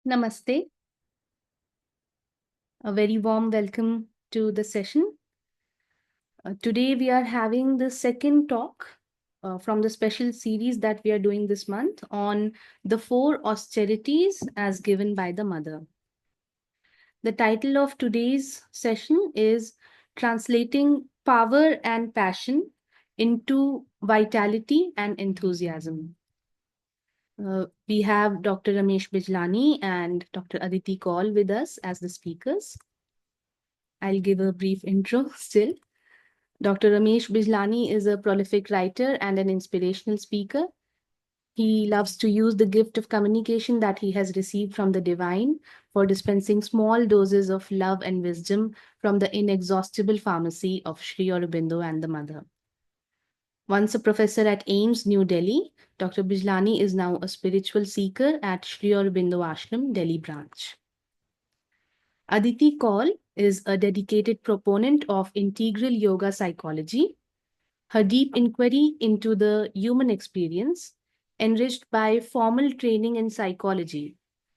Namaste. A very warm welcome to the session. Today we are having the second talk from the special series that we are doing this month on the four austerities as given by the mother. The title of today's session is Translating Power and Passion into Vitality and Enthusiasm. We have Dr. Ramesh Bijlani and Dr. Aditi Kaul with us as the speakers. I'll give a brief intro still. Dr. Ramesh Bijlani is a prolific writer and an inspirational speaker. He loves to use the gift of communication that he has received from the divine for dispensing small doses of love and wisdom from the inexhaustible pharmacy of Sri Aurobindo and the Mother. Once a professor at AIMS, New Delhi, Dr. Bijlani is now a spiritual seeker at Sri Aurobindo Ashram, Delhi branch. Aditi Kaul is a dedicated proponent of integral yoga psychology. Her deep inquiry into the human experience, enriched by formal training in psychology,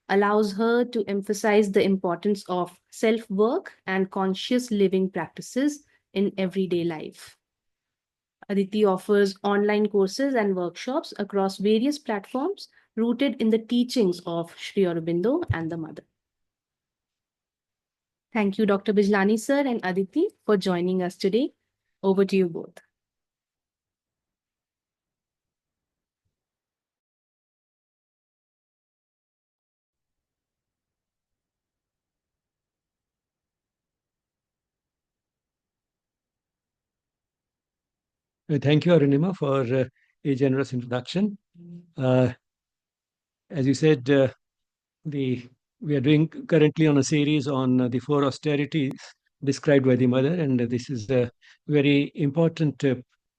allows her to emphasize the importance of self-work and conscious living practices in everyday life. Aditi offers online courses and workshops across various platforms rooted in the teachings of Sri Aurobindo and the Mother. Thank you, Dr. Bijlani sir and Aditi, for joining us today. Over to you both. Thank you, Arunima, for a generous introduction. As you said, we are doing currently on a series on the four austerities described by the mother, and this is a very important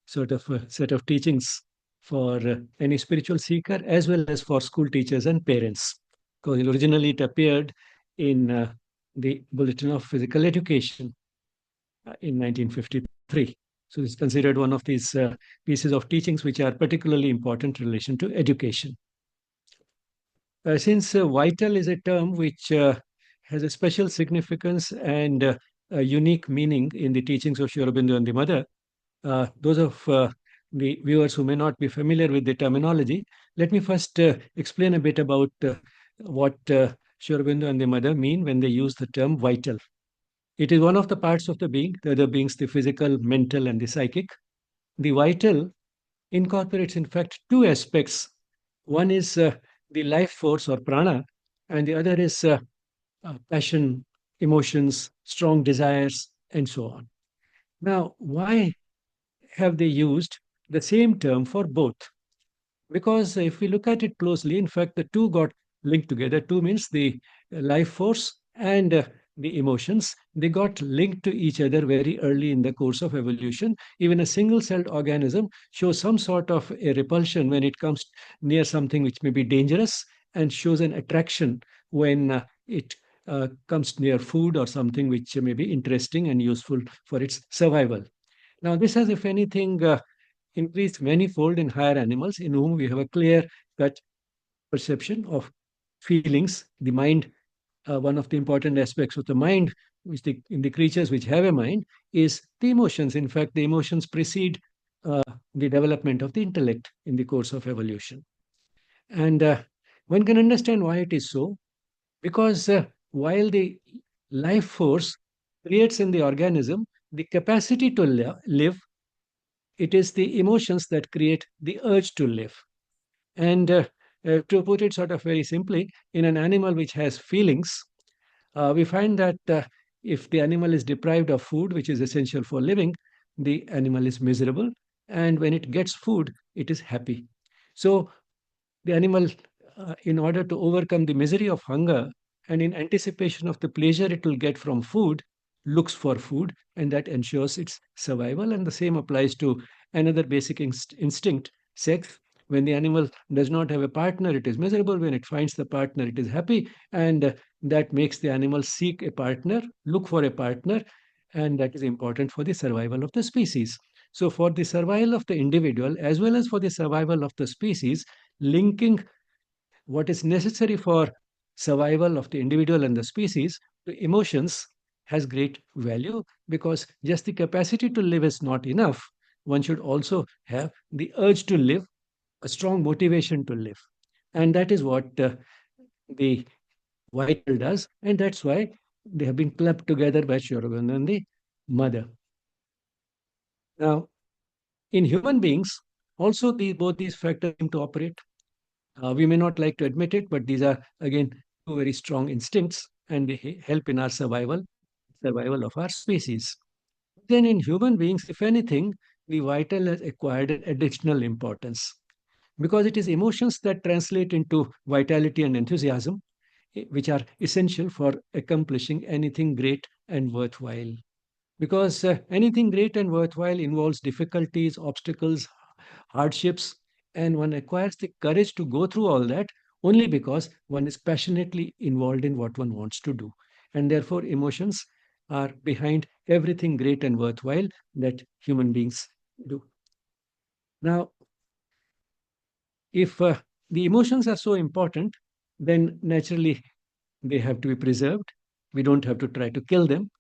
sort of set of teachings for any spiritual seeker as well as for school teachers and parents. Because originally it appeared in the Bulletin of Physical Education in 1953. So it's considered one of these pieces of teachings which are particularly important in relation to education. Since vital is a term which has a special significance and a unique meaning in the teachings of Sri Aurobindo and the Mother, those of the viewers who may not be familiar with the terminology, let me first explain a bit about what Sri Aurobindo and the Mother mean when they use the term vital. It is one of the parts of the being, the other beings the physical, mental, and the psychic. The vital incorporates, in fact, two aspects. One is the life force or prana, and the other is passion, emotions, strong desires, and so on. Now, why have they used the same term for both? Because if we look at it closely, in fact, the two got linked together. Two means the life force and the emotions. They got linked to each other very early in the course of evolution. Even a single celled organism shows some sort of a repulsion when it comes near something which may be dangerous, and shows an attraction when it comes near food or something which may be interesting and useful for its survival. Now, this has, if anything, increased manifold in higher animals in whom we have a clear cut perception of feelings. The mind, one of the important aspects of the mind, in the creatures which have a mind, is the emotions. In fact, the emotions precede the development of the intellect in the course of evolution. And one can understand why it is so, because while the life force creates in the organism the capacity to live, it is the emotions that create the urge to live. And to put it sort of very simply, in an animal which has feelings, we find that if the animal is deprived of food, which is essential for living, the animal is miserable. And when it gets food, it is happy. So the animal, in order to overcome the misery of hunger and in anticipation of the pleasure it will get from food, looks for food, and that ensures its survival. And the same applies to another basic instinct, sex. When the animal does not have a partner, it is miserable. When it finds the partner, it is happy. And that makes the animal seek a partner, look for a partner, and that is important for the survival of the species. So, for the survival of the individual as well as for the survival of the species, linking what is necessary for survival of the individual and the species, the emotions has great value, because just the capacity to live is not enough. One should also have the urge to live, a strong motivation to live. And that is what the vital does. And that's why they have been clubbed together by Sri Aurobindo and the mother. Now, in human beings, also both these factors seem to operate. We may not like to admit it, but these are, again, two very strong instincts, and they help in our survival of our species. Then, in human beings, if anything, the vital has acquired an additional importance, because it is emotions that translate into vitality and enthusiasm, which are essential for accomplishing anything great and worthwhile. Because anything great and worthwhile involves difficulties, obstacles, hardships, and one acquires the courage to go through all that only because one is passionately involved in what one wants to do. And therefore, emotions are behind everything great and worthwhile that human beings do. Now, if the emotions are so important, then naturally they have to be preserved. We don't have to try to kill them.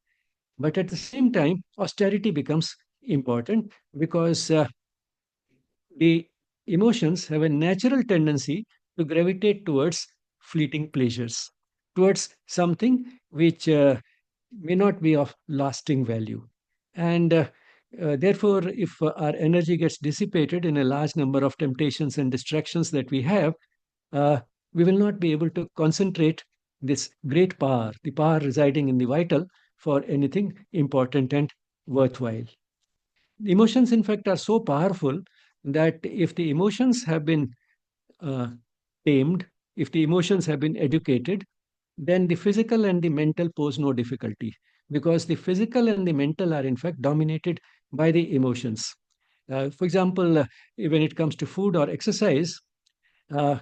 But at the same time, austerity becomes important, because the emotions have a natural tendency to gravitate towards fleeting pleasures, towards something which may not be of lasting value. And therefore, if our energy gets dissipated in a large number of temptations and distractions that we have, uh, we will not be able to concentrate this great power, the power residing in the vital, for anything important and worthwhile. Emotions, in fact, are so powerful that if the emotions have been uh, tamed, if the emotions have been educated, then the physical and the mental pose no difficulty, because the physical and the mental are, in fact, dominated by the emotions. For example, when it comes to food or exercise, uh,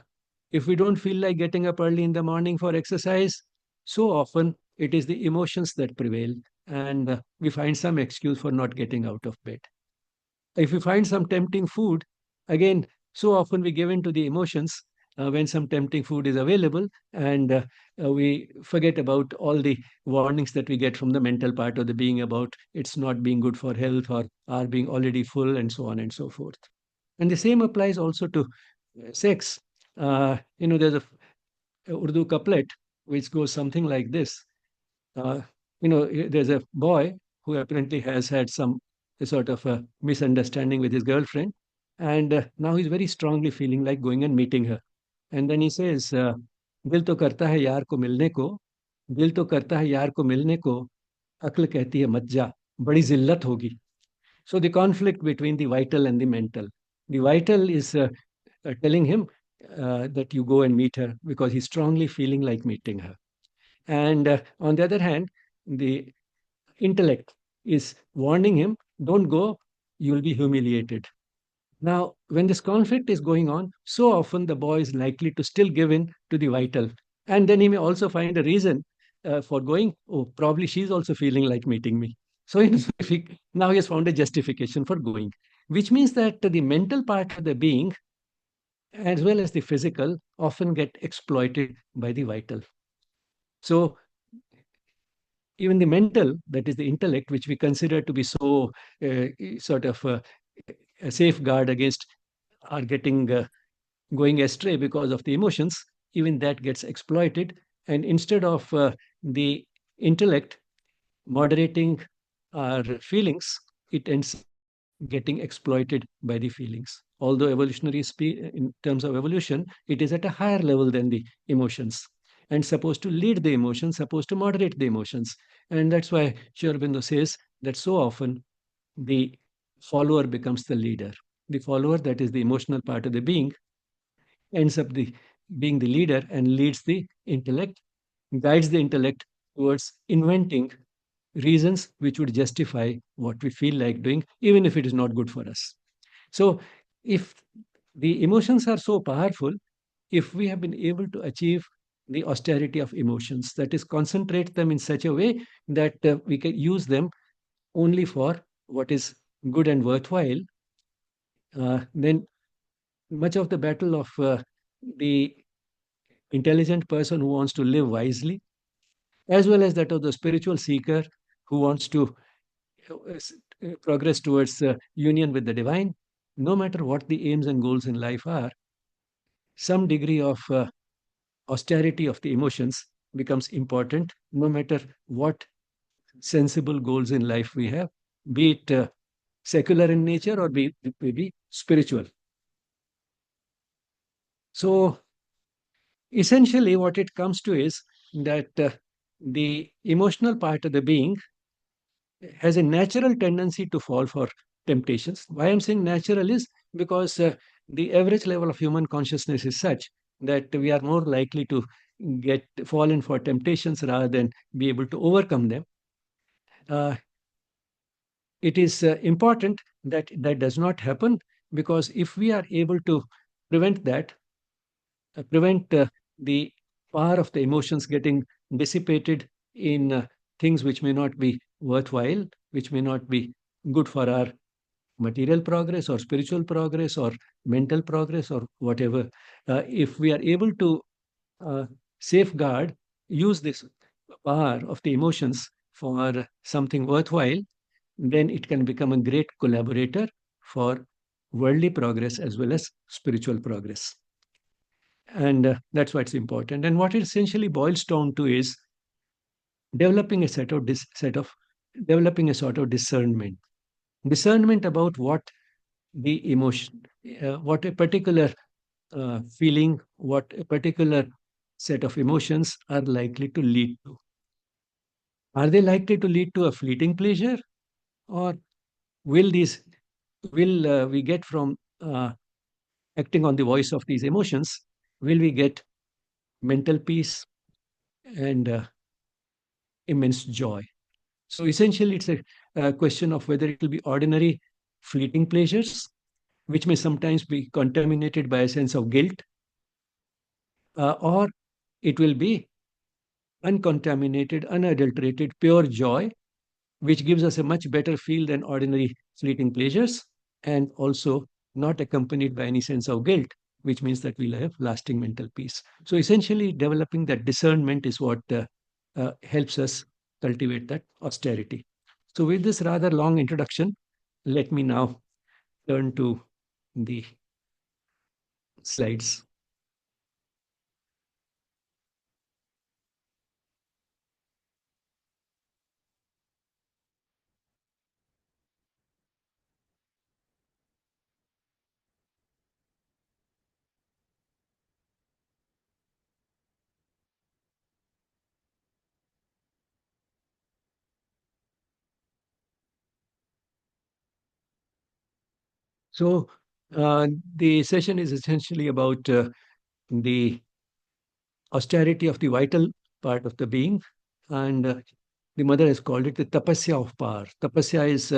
if we don't feel like getting up early in the morning for exercise, so often it is the emotions that prevail, and we find some excuse for not getting out of bed. If we find some tempting food, again, so often we give in to the emotions when some tempting food is available, and we forget about all the warnings that we get from the mental part of the being about it's not being good for health, or our being already full, and so on and so forth. And the same applies also to sex. There's a Urdu couplet which goes something like this. uh, there's a boy who apparently has had some sort of a misunderstanding with his girlfriend, and now he's very strongly feeling like going and meeting her. And then he says, दिल तो करता है यार को मिलने को, दिल तो करता है यार को मिलने को, अक्ल कहती है मत जा, बड़ी जिल्लत होगी. So the conflict between the vital and the mental. The vital is telling him that you go and meet her because he's strongly feeling like meeting her. And on the other hand, the intellect is warning him, don't go, you'll be humiliated. Now, when this conflict is going on, so often the boy is likely to still give in to the vital. And then he may also find a reason for going, oh, probably she's also feeling like meeting me. So now he has found a justification for going, which means that the mental part of the being, as well as the physical, often get exploited by the vital. So even the mental, that is the intellect, which we consider to be so sort of a safeguard against our getting going astray because of the emotions, even that gets exploited. And instead of the intellect moderating our feelings, it ends up getting exploited by the feelings. Although in terms of evolution, it is at a higher level than the emotions and supposed to lead the emotions, supposed to moderate the emotions. And that's why Sri Aurobindo says that so often the follower becomes the leader. The follower, that is the emotional part of the being, ends up being the leader and leads the intellect, guides the intellect towards inventing reasons which would justify what we feel like doing, even if it is not good for us. So, if the emotions are so powerful, if we have been able to achieve the austerity of emotions, that is, concentrate them in such a way that we can use them only for what is good and worthwhile, then much of the battle of the intelligent person who wants to live wisely, as well as that of the spiritual seeker who wants to progress towards union with the divine. No matter what the aims and goals in life are, some degree of austerity of the emotions becomes important, no matter what sensible goals in life we have, be it secular in nature or be spiritual. So, essentially, what it comes to is that the emotional part of the being has a natural tendency to fall for temptations. Why I'm saying natural is because the average level of human consciousness is such that we are more likely to get fallen for temptations rather than be able to overcome them. Uh, it is important that that does not happen, because if we are able to prevent that, prevent the power of the emotions getting dissipated in things which may not be worthwhile, which may not be good for our material progress or spiritual progress or mental progress or whatever. If we are able to uh, safeguard, use this power of the emotions for something worthwhile, then it can become a great collaborator for worldly progress as well as spiritual progress. And that's why it's important. And what it essentially boils down to is developing a set of developing a sort of discernment about what the emotion, what a particular feeling, what a particular set of emotions are likely to lead to. Are they likely to lead to a fleeting pleasure, or will these will we get from acting on the voice of these emotions? Will we get mental peace and immense joy? So essentially, it's a question of whether it will be ordinary, fleeting pleasures, which may sometimes be contaminated by a sense of guilt, or it will be uncontaminated, unadulterated, pure joy, which gives us a much better feel than ordinary fleeting pleasures, and also not accompanied by any sense of guilt, which means that we'll have lasting mental peace. So essentially, developing that discernment is what helps us cultivate that austerity. So, with this rather long introduction, let me now turn to the slides. So, the session is essentially about the austerity of the vital part of the being, and the mother has called it the tapasya of power. Tapasya is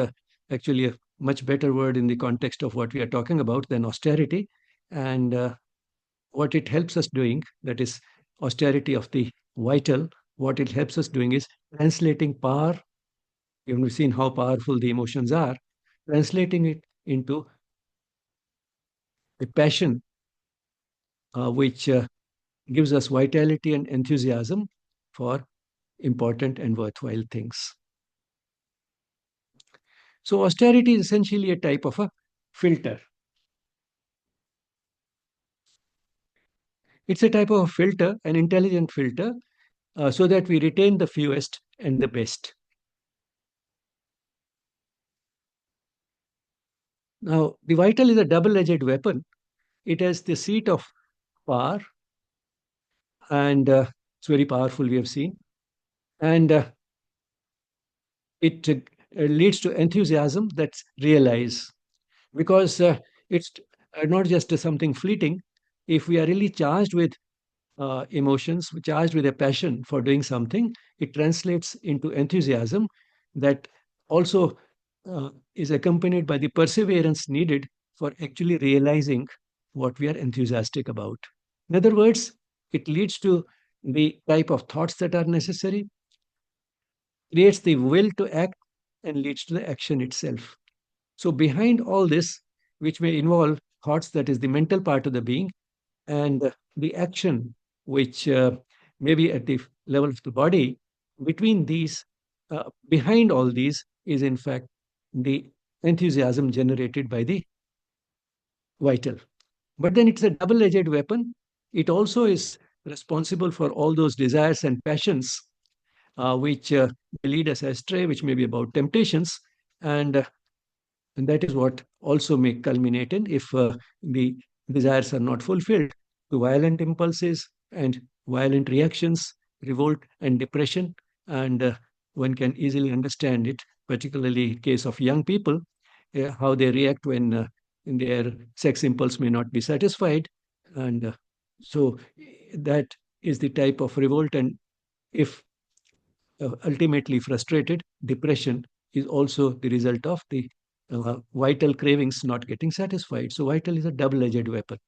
actually a much better word in the context of what we are talking about than austerity. And what it helps us doing, that is austerity of the vital, what it helps us doing is translating power. We've seen how powerful the emotions are, translating it into a passion which gives us vitality and enthusiasm for important and worthwhile things. So, austerity is essentially a type of a filter. It's a type of a filter, an intelligent filter, so that we retain the fewest and the best. Now, the vital is a double edged weapon. It has the seat of power, and it's very powerful, we have seen. And it leads to enthusiasm that's realize, because it's not just something fleeting. If we are really charged with emotions, charged with a passion for doing something, it translates into enthusiasm that also is accompanied by the perseverance needed for actually realizing what we are enthusiastic about. In other words, it leads to the type of thoughts that are necessary, creates the will to act, and leads to the action itself. So, behind all this, which may involve thoughts, that is the mental part of the being, and the action, which may be at the level of the body. Between these, behind all these, is in fact the enthusiasm generated by the vital. But then it's a double edged weapon. It also is responsible for all those desires and passions which may lead us astray, which may be about temptations. And and that is what also may culminate in, if the desires are not fulfilled, to violent impulses and violent reactions, revolt and depression. And one can easily understand it, particularly in case of young people, how they react when their sex impulse may not be satisfied. And so that is the type of revolt. And if ultimately frustrated, depression is also the result of the vital cravings not getting satisfied. So, vital is a double edged weapon.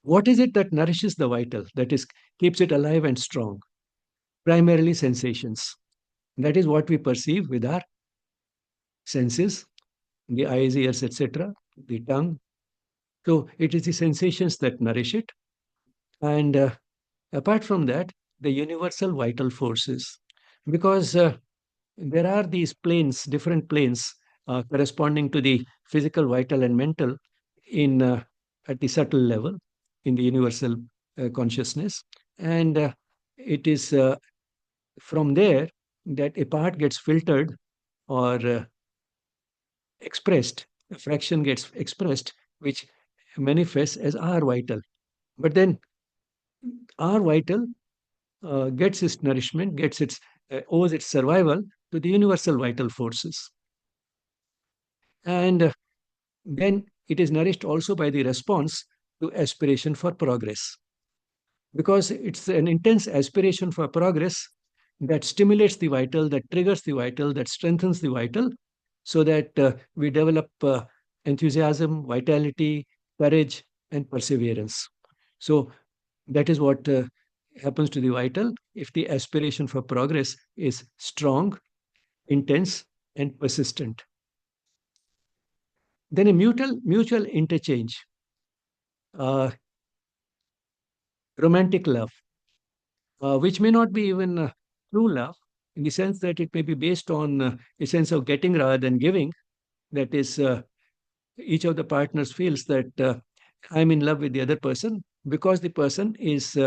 What is it that nourishes the vital, that is, keeps it alive and strong? Primarily sensations. That is what we perceive with our senses, the eyes, ears, etc., the tongue. So, it is the sensations that nourish it. And apart from that, the universal vital forces. Because there are these planes, different planes corresponding to the physical, vital, and mental in at the subtle level in the universal consciousness, and it is from there that a part gets filtered or expressed. A fraction gets expressed, which manifests as our vital. But then our vital gets its nourishment, gets its owes its survival to the universal vital forces. And then it is nourished also by the response to aspiration for progress. Because it's an intense aspiration for progress that stimulates the vital, that triggers the vital, that strengthens the vital, so that we develop enthusiasm, vitality, courage, and perseverance. So that is what happens to the vital if the aspiration for progress is strong, intense, and persistent. Then a mutual interchange, uh, romantic love, which may not be even true love, in the sense that it may be based on a sense of getting rather than giving. That is, each of the partners feels that I'm in love with the other person because the person is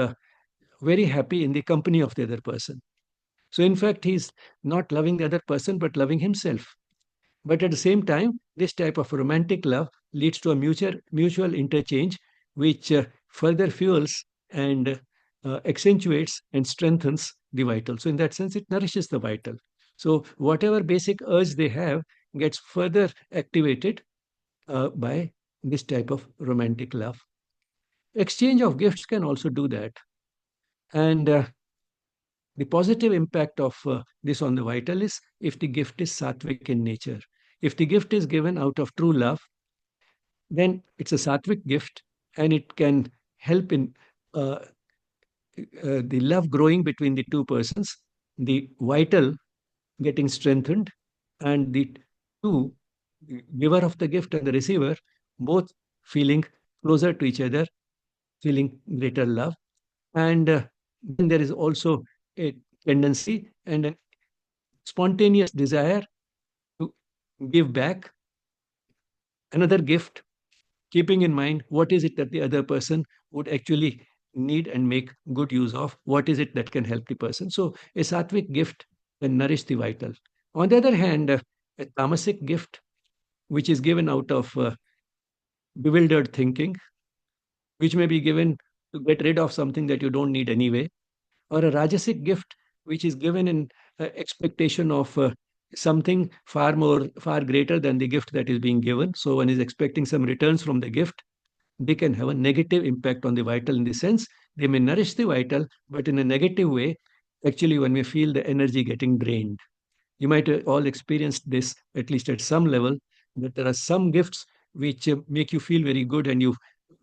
very happy in the company of the other person. So, in fact, he's not loving the other person but loving himself. But at the same time, this type of romantic love leads to a mutual interchange, which further fuels and accentuates and strengthens the vital. So, in that sense, it nourishes the vital. So, whatever basic urge they have gets further activated by this type of romantic love. Exchange of gifts can also do that. And the positive impact of this on the vital is if the gift is sattvic in nature. If the gift is given out of true love, then it's a sattvic gift and it can help in uh, the love growing between the two persons, the vital getting strengthened, and the two, the giver of the gift and the receiver, both feeling closer to each other, feeling greater love. And then there is also a tendency and a spontaneous desire to give back another gift, keeping in mind what is it that the other person would actually need and make good use of, what is it that can help the person. So a sattvic gift can nourish the vital. On the other hand, a tamasic gift, which is given out of bewildered thinking, which may be given to get rid of something that you don't need anyway, or a rajasic gift, which is given in expectation of something far greater than the gift that is being given. So one is expecting some returns from the gift. They can have a negative impact on the vital, in the sense they may nourish the vital, but in a negative way. Actually, one may feel the energy getting drained. You might all experienced this, at least at some level, that there are some gifts which make you feel very good and you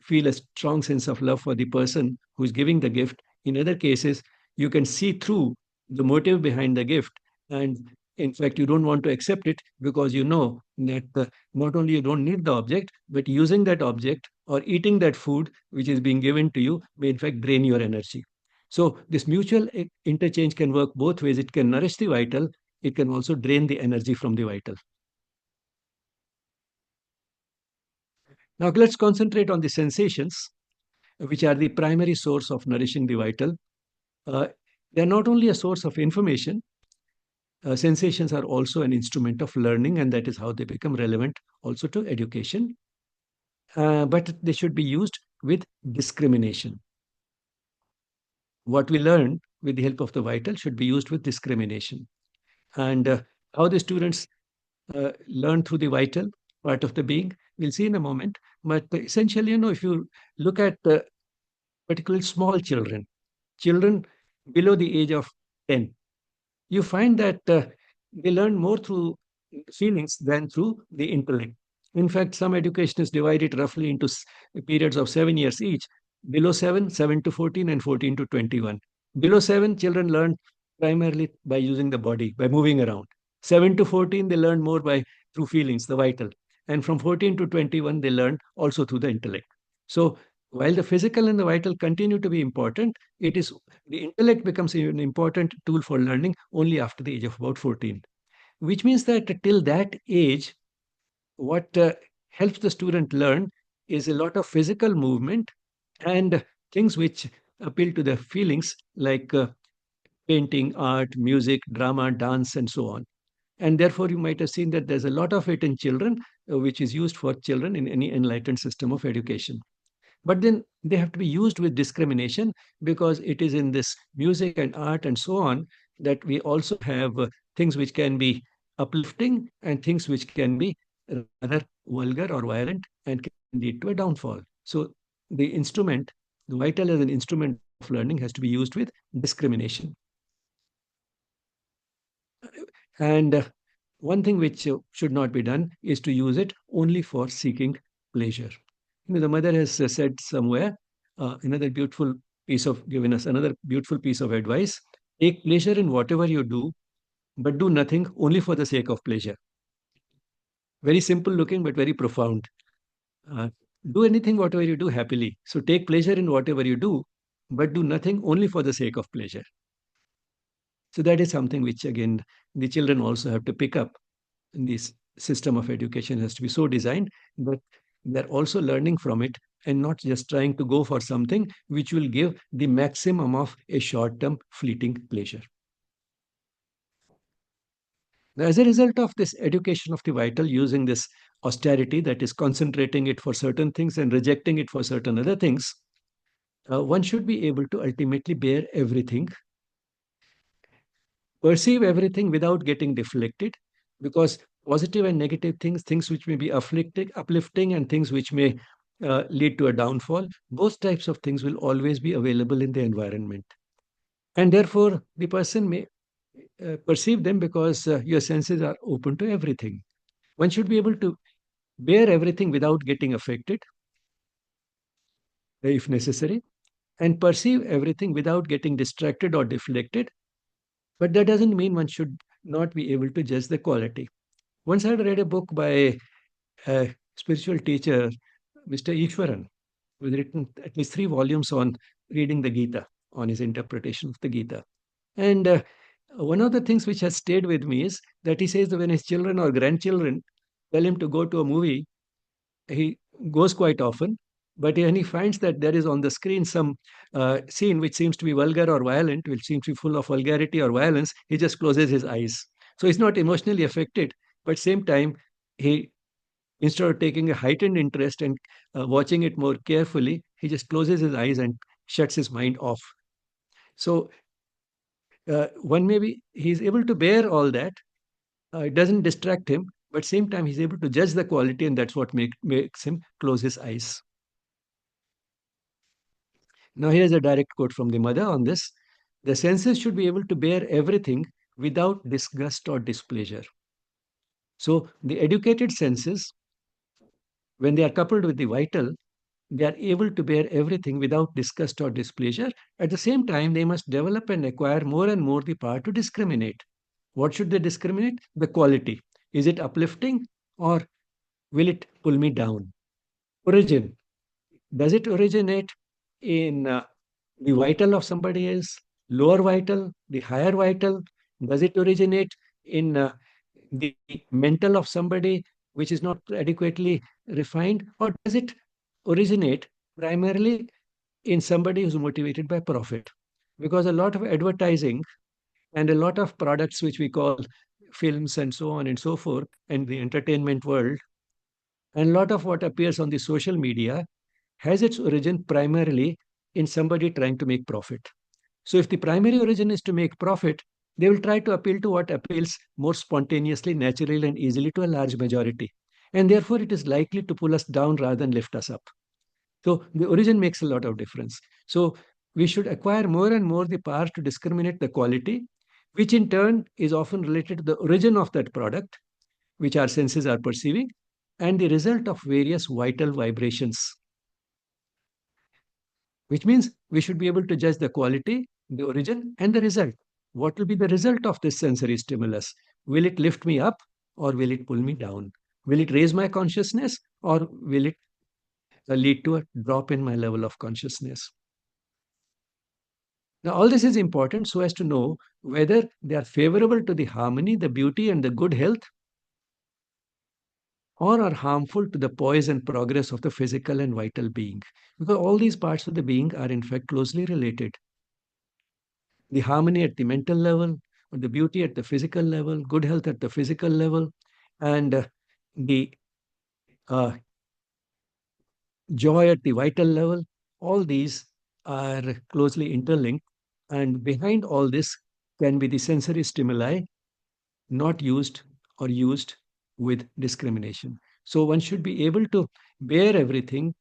feel a strong sense of love for the person who is giving the gift. In other cases, you can see through the motive behind the gift, and In fact, you don't want to accept it because you know that not only you don't need the object, but using that object or eating that food which is being given to you may in fact drain your energy. So this mutual interchange can work both ways. It can nourish the vital, it can also drain the energy from the vital. Now let's concentrate on the sensations, which are the primary source of nourishing the vital. Uh, they are not only a source of information, sensations are also an instrument of learning, and that is how they become relevant also to education. But they should be used with discrimination. What we learn with the help of the vital should be used with discrimination. And how the students learn through the vital part of the being, we'll see in a moment. But essentially, if you look at particularly small children, children below the age of 10, you find that they learn more through feelings than through the intellect. In fact, some education is divided roughly into periods of 7 years each. Below 7, 7 to 14, and 14 to 21. Below 7, children learn primarily by using the body, by moving around. 7 to 14, they learn more by through feelings, the vital. And from 14 to 21, they learn also through the intellect. So while the physical and the vital continue to be important, it is the intellect becomes an important tool for learning only after the age of about 14, which means that till that age, what helps the student learn is a lot of physical movement and things which appeal to the feelings like painting, art, music, drama, dance, and so on. And therefore, you might have seen that there's a lot of it in children, which is used for children in any enlightened system of education. But then they have to be used with discrimination because it is in this music and art and so on that we also have things which can be uplifting and things which can be rather vulgar or violent and can lead to a downfall. So the instrument, the vital as an instrument of learning, has to be used with discrimination. And one thing which should not be done is to use it only for seeking pleasure. The mother has said somewhere another beautiful given us another beautiful piece of advice. Take pleasure in whatever you do, but do nothing only for the sake of pleasure. Very simple looking, but very profound. Uh, do anything, whatever you do, happily. So take pleasure in whatever you do, but do nothing only for the sake of pleasure. So that is something which, again, the children also have to pick up. This system of education has to be so designed that they're also learning from it and not just trying to go for something which will give the maximum of a short-term fleeting pleasure. Now, as a result of this education of the vital using this austerity, that is concentrating it for certain things and rejecting it for certain other things, one should be able to ultimately bear everything, perceive everything without getting deflected, because positive and negative things, things which may be uplifting and things which may lead to a downfall, both types of things will always be available in the environment. And therefore, the person may perceive them because your senses are open to everything. One should be able to bear everything without getting affected, if necessary, and perceive everything without getting distracted or deflected. But that doesn't mean one should not be able to judge the quality. Once I had read a book by a spiritual teacher, Mr. Ishwaran, who has written at least 3 volumes on reading the Gita, on his interpretation of the Gita. And one of the things which has stayed with me is that he says that when his children or grandchildren tell him to go to a movie, he goes quite often. But when he finds that there is on the screen some scene which seems to be vulgar or violent, which seems to be full of vulgarity or violence, he just closes his eyes. So he's not emotionally affected, but same time, he instead of taking a heightened interest and watching it more carefully, he just closes his eyes and shuts his mind off. So one maybe he's able to bear all that. It doesn't distract him, but same time he's able to judge the quality, and that's what makes him close his eyes. Now here's a direct quote from the mother on this. The senses should be able to bear everything without disgust or displeasure. So the educated senses, when they are coupled with the vital, they are able to bear everything without disgust or displeasure. At the same time, they must develop and acquire more and more the power to discriminate. What should they discriminate? The quality. Is it uplifting or will it pull me down? Origin. Does it originate in the vital of somebody else, lower vital, the higher vital? Does it originate in the mental of somebody which is not adequately refined? Or does it originate primarily in somebody who's motivated by profit? Because a lot of advertising and a lot of products which we call films and so on and so forth, and the entertainment world, and a lot of what appears on the social media has its origin primarily in somebody trying to make profit. So, if the primary origin is to make profit, they will try to appeal to what appeals more spontaneously, naturally, and easily to a large majority. And therefore, it is likely to pull us down rather than lift us up. So, the origin makes a lot of difference. So, we should acquire more and more the power to discriminate the quality, which in turn is often related to the origin of that product, which our senses are perceiving, and the result of various vital vibrations, which means we should be able to judge the quality, the origin, and the result. What will be the result of this sensory stimulus? Will it lift me up or will it pull me down? Will it raise my consciousness or will it lead to a drop in my level of consciousness? Now, all this is important so as to know whether they are favorable to the harmony, the beauty, and the good health, or are harmful to the poise and progress of the physical and vital being. Because all these parts of the being are, in fact, closely related. The harmony at the mental level, or the beauty at the physical level, good health at the physical level, and the uh, joy at the vital level, all these are closely interlinked. And behind all this can be the sensory stimuli not used or used with discrimination. So one should be able to bear everything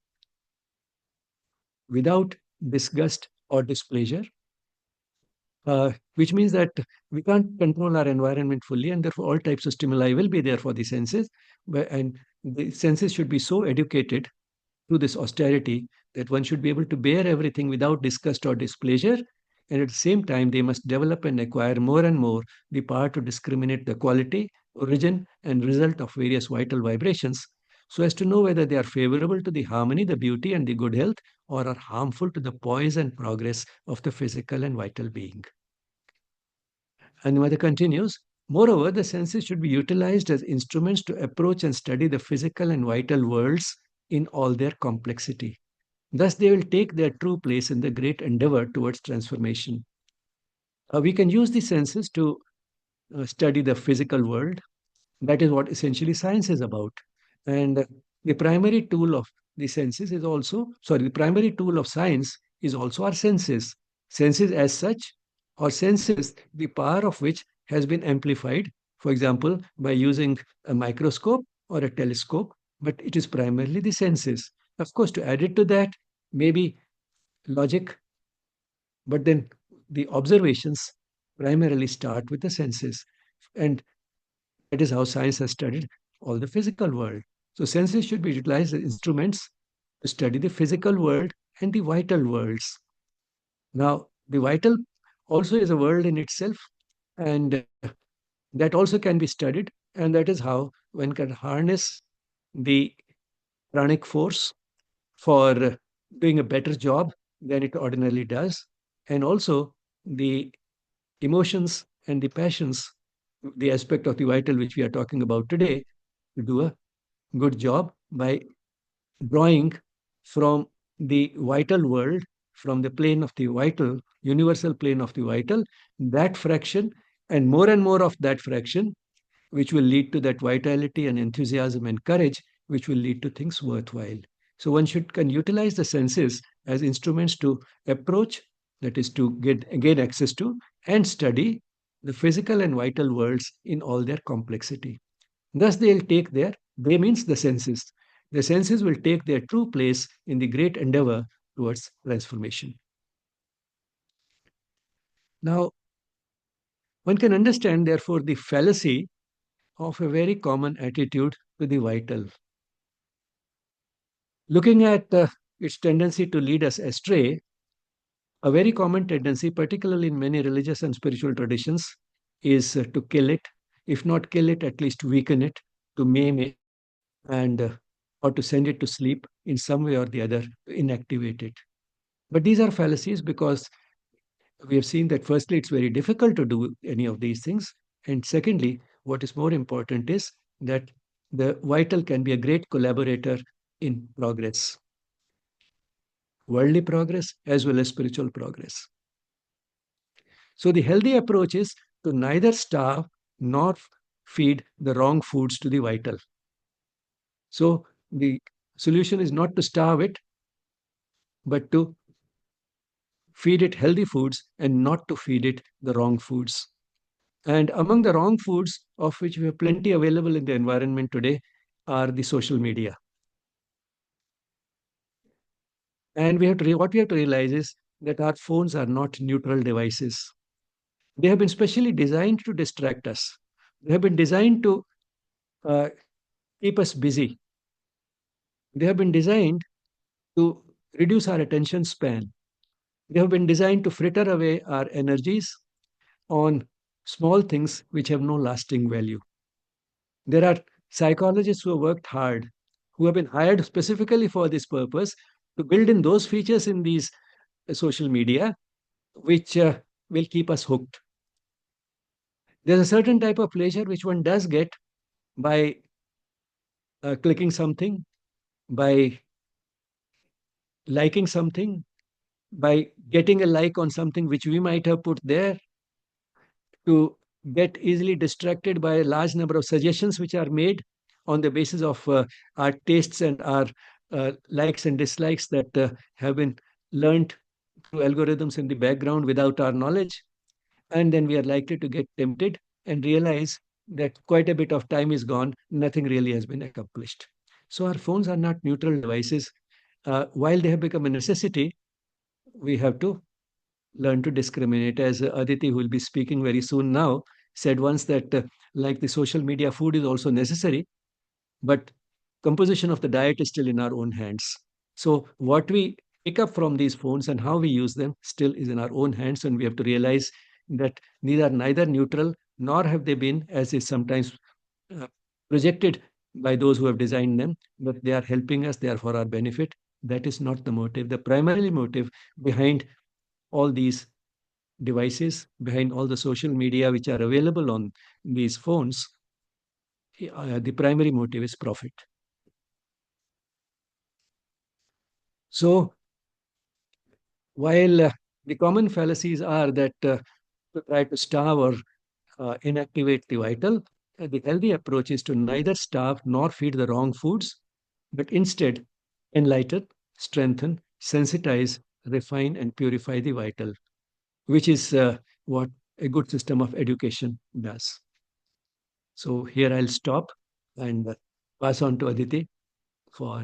without disgust or displeasure, which means that we can't control our environment fully, and therefore all types of stimuli will be there for the senses. And the senses should be so educated through this austerity that one should be able to bear everything without disgust or displeasure. And at the same time, they must develop and acquire more and more the power to discriminate the quality, origin, and result of various vital vibrations so as to know whether they are favorable to the harmony, the beauty, and the good health, or are harmful to the poise and progress of the physical and vital being. And Mother continues, moreover, the senses should be utilized as instruments to approach and study the physical and vital worlds in all their complexity. Thus, they will take their true place in the great endeavor towards transformation. We can use the senses to study the physical world. That is what essentially science is about. And the primary tool of the senses is also, sorry, the primary tool of science is also our senses. Senses as such, or senses, the power of which has been amplified, for example, by using a microscope or a telescope, but it is primarily the senses. Of course, to add it to that, maybe logic, but then the observations primarily start with the senses. And that is how science has studied all the physical world. So senses should be utilized as instruments to study the physical world and the vital worlds. Now, the vital also is a world in itself, and that also can be studied. And that is how one can harness the pranic force for doing a better job than it ordinarily does. And also the emotions and the passions, the aspect of the vital which we are talking about today, to do a good job by drawing from the vital world, from the plane of the vital, universal plane of the vital, that fraction and more of that fraction, which will lead to that vitality and enthusiasm and courage, which will lead to things worthwhile. So one should can utilize the senses as instruments to approach, that is to gain access to and study the physical and vital worlds in all their complexity. Thus, they means the senses. The senses will take their true place in the great endeavor towards transformation. Now, one can understand, therefore, the fallacy of a very common attitude to the vital. Looking at its tendency to lead us astray, a very common tendency, particularly in many religious and spiritual traditions, is to kill it, if not kill it, at least weaken it, to maim it, and or to send it to sleep in some way or the other, to inactivate it. But these are fallacies because we have seen that firstly, it's very difficult to do any of these things. And secondly, what is more important is that the vital can be a great collaborator in progress, worldly progress as well as spiritual progress. So the healthy approach is to neither starve nor feed the wrong foods to the vital. So the solution is not to starve it, but to feed it healthy foods and not to feed it the wrong foods. And among the wrong foods, of which we have plenty available in the environment today, are the social media. And what we have to realize is that our phones are not neutral devices. They have been specially designed to distract us. They have been designed to uh, keep us busy. They have been designed to reduce our attention span. They have been designed to fritter away our energies on small things which have no lasting value. There are psychologists who have worked hard, who have been hired specifically for this purpose to build in those features in these social media which will keep us hooked. There's a certain type of pleasure which one does get by clicking something, by liking something, by getting a like on something which we might have put there, to get easily distracted by a large number of suggestions which are made on the basis of our tastes and our likes and dislikes that have been learned through algorithms in the background without our knowledge. And then we are likely to get tempted and realize that quite a bit of time is gone, nothing really has been accomplished. So our phones are not neutral devices. While they have become a necessity, we have to learn to discriminate. As Aditi, who will be speaking very soon now, said once that, like the social media, food is also necessary, but composition of the diet is still in our own hands. So, what we pick up from these phones and how we use them still is in our own hands, and we have to realize that neither neutral nor have they been, as is sometimes uh, projected by those who have designed them, but they are helping us, they are for our benefit. That is not the motive. The primary motive behind all these devices, behind all the social media which are available on these phones, the primary motive is profit. So, while the common fallacies are that to try to starve or inactivate the vital, the healthy approach is to neither starve nor feed the wrong foods, but instead enlighten, strengthen, sensitize, refine, and purify the vital, which is what a good system of education does. So here I'll stop and pass on to Aditi for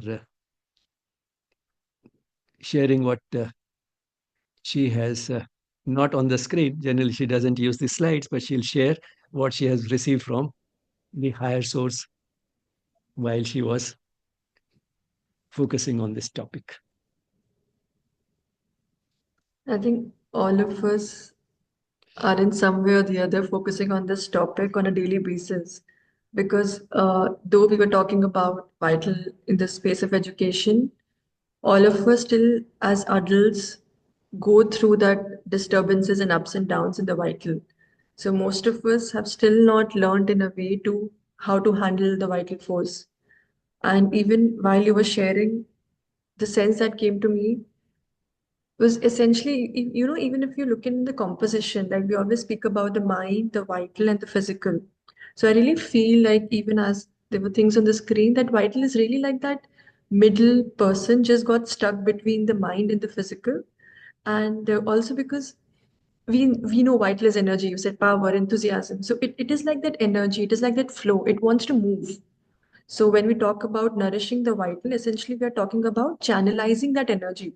sharing what she has not on the screen. Generally, she doesn't use the slides, but she'll share what she has received from the higher source while she was focusing on this topic. I think all of us are in some way or the other focusing on this topic on a daily basis. Because though we were talking about vital in the space of education, all of us still, as adults, go through that disturbances and ups and downs in the vital. So most of us have still not learned in a way to how to handle the vital force. And even while you were sharing, the sense that came to me was essentially, even if you look in the composition, like we always speak about the mind, the vital, and the physical. So I really feel like, even as there were things on the screen, that vital is really like that middle person just got stuck between the mind and the physical. And also because we know vital is energy, you said power, enthusiasm. So it is like that energy, it is like that flow, it wants to move. So when we talk about nourishing the vital, essentially we are talking about channelizing that energy.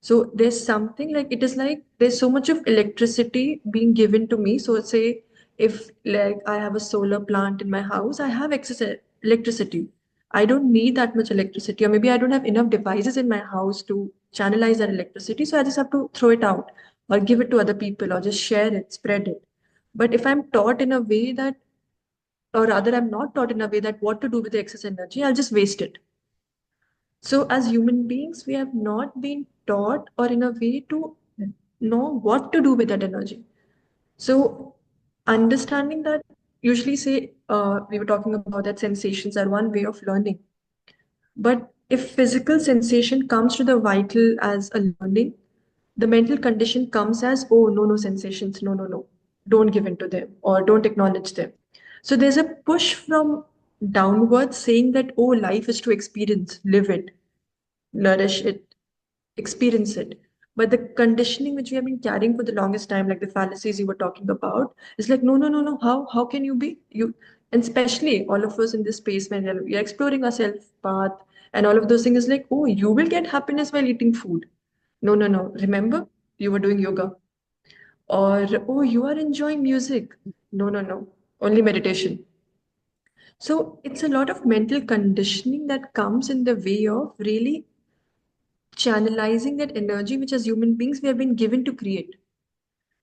So there's something like, it is like there's so much of electricity being given to me. So say if like I have a solar plant in my house, I have excess electricity. I don't need that much electricity, or maybe I don't have enough devices in my house to channelize that electricity. So I just have to throw it out or give it to other people or just share it, spread it. But if I'm taught in a way that, or rather, I'm not taught in a way that what to do with the excess energy, I'll just waste it. So, as human beings, we have not been taught or in a way to know what to do with that energy. So, understanding that, usually say, we were talking about that sensations are one way of learning. But if physical sensation comes to the vital as a learning, the mental condition comes as, oh, no, no sensations, no, no, no, don't give in to them or don't acknowledge them. So there's a push from downwards saying that, oh, life is to experience, live it, nourish it, experience it. But the conditioning which we have been carrying for the longest time, like the fallacies you were talking about, is like, no, no, no, no. How can you be you? And especially all of us in this space when we are exploring our self path and all of those things is like, oh, you will get happiness while eating food. No, no, no. Remember, you were doing yoga. Or, oh, you are enjoying music. No, no, no. Only meditation. So it's a lot of mental conditioning that comes in the way of really channelizing that energy which as human beings we have been given to create.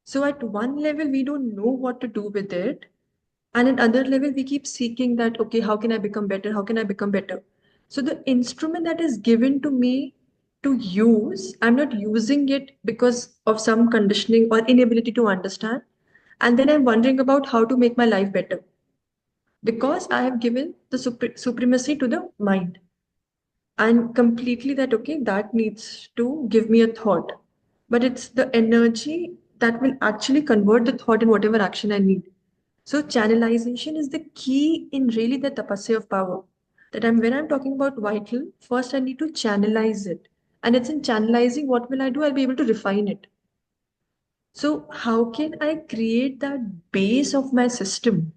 So at one level we don't know what to do with it, and at other level we keep seeking that, okay, how can I become better, how can I become better? So the instrument that is given to me to use, I'm not using it because of some conditioning or inability to understand, and then I'm wondering about how to make my life better because I have given the supremacy to the mind and completely that, okay, that needs to give me a thought, but it's the energy that will actually convert the thought in whatever action I need. So channelization is the key in really the tapasya of power, that when I'm talking about vital, first I need to channelize it, and it's in channelizing what will I do, I'll be able to refine it. So, how can I create that base of my system?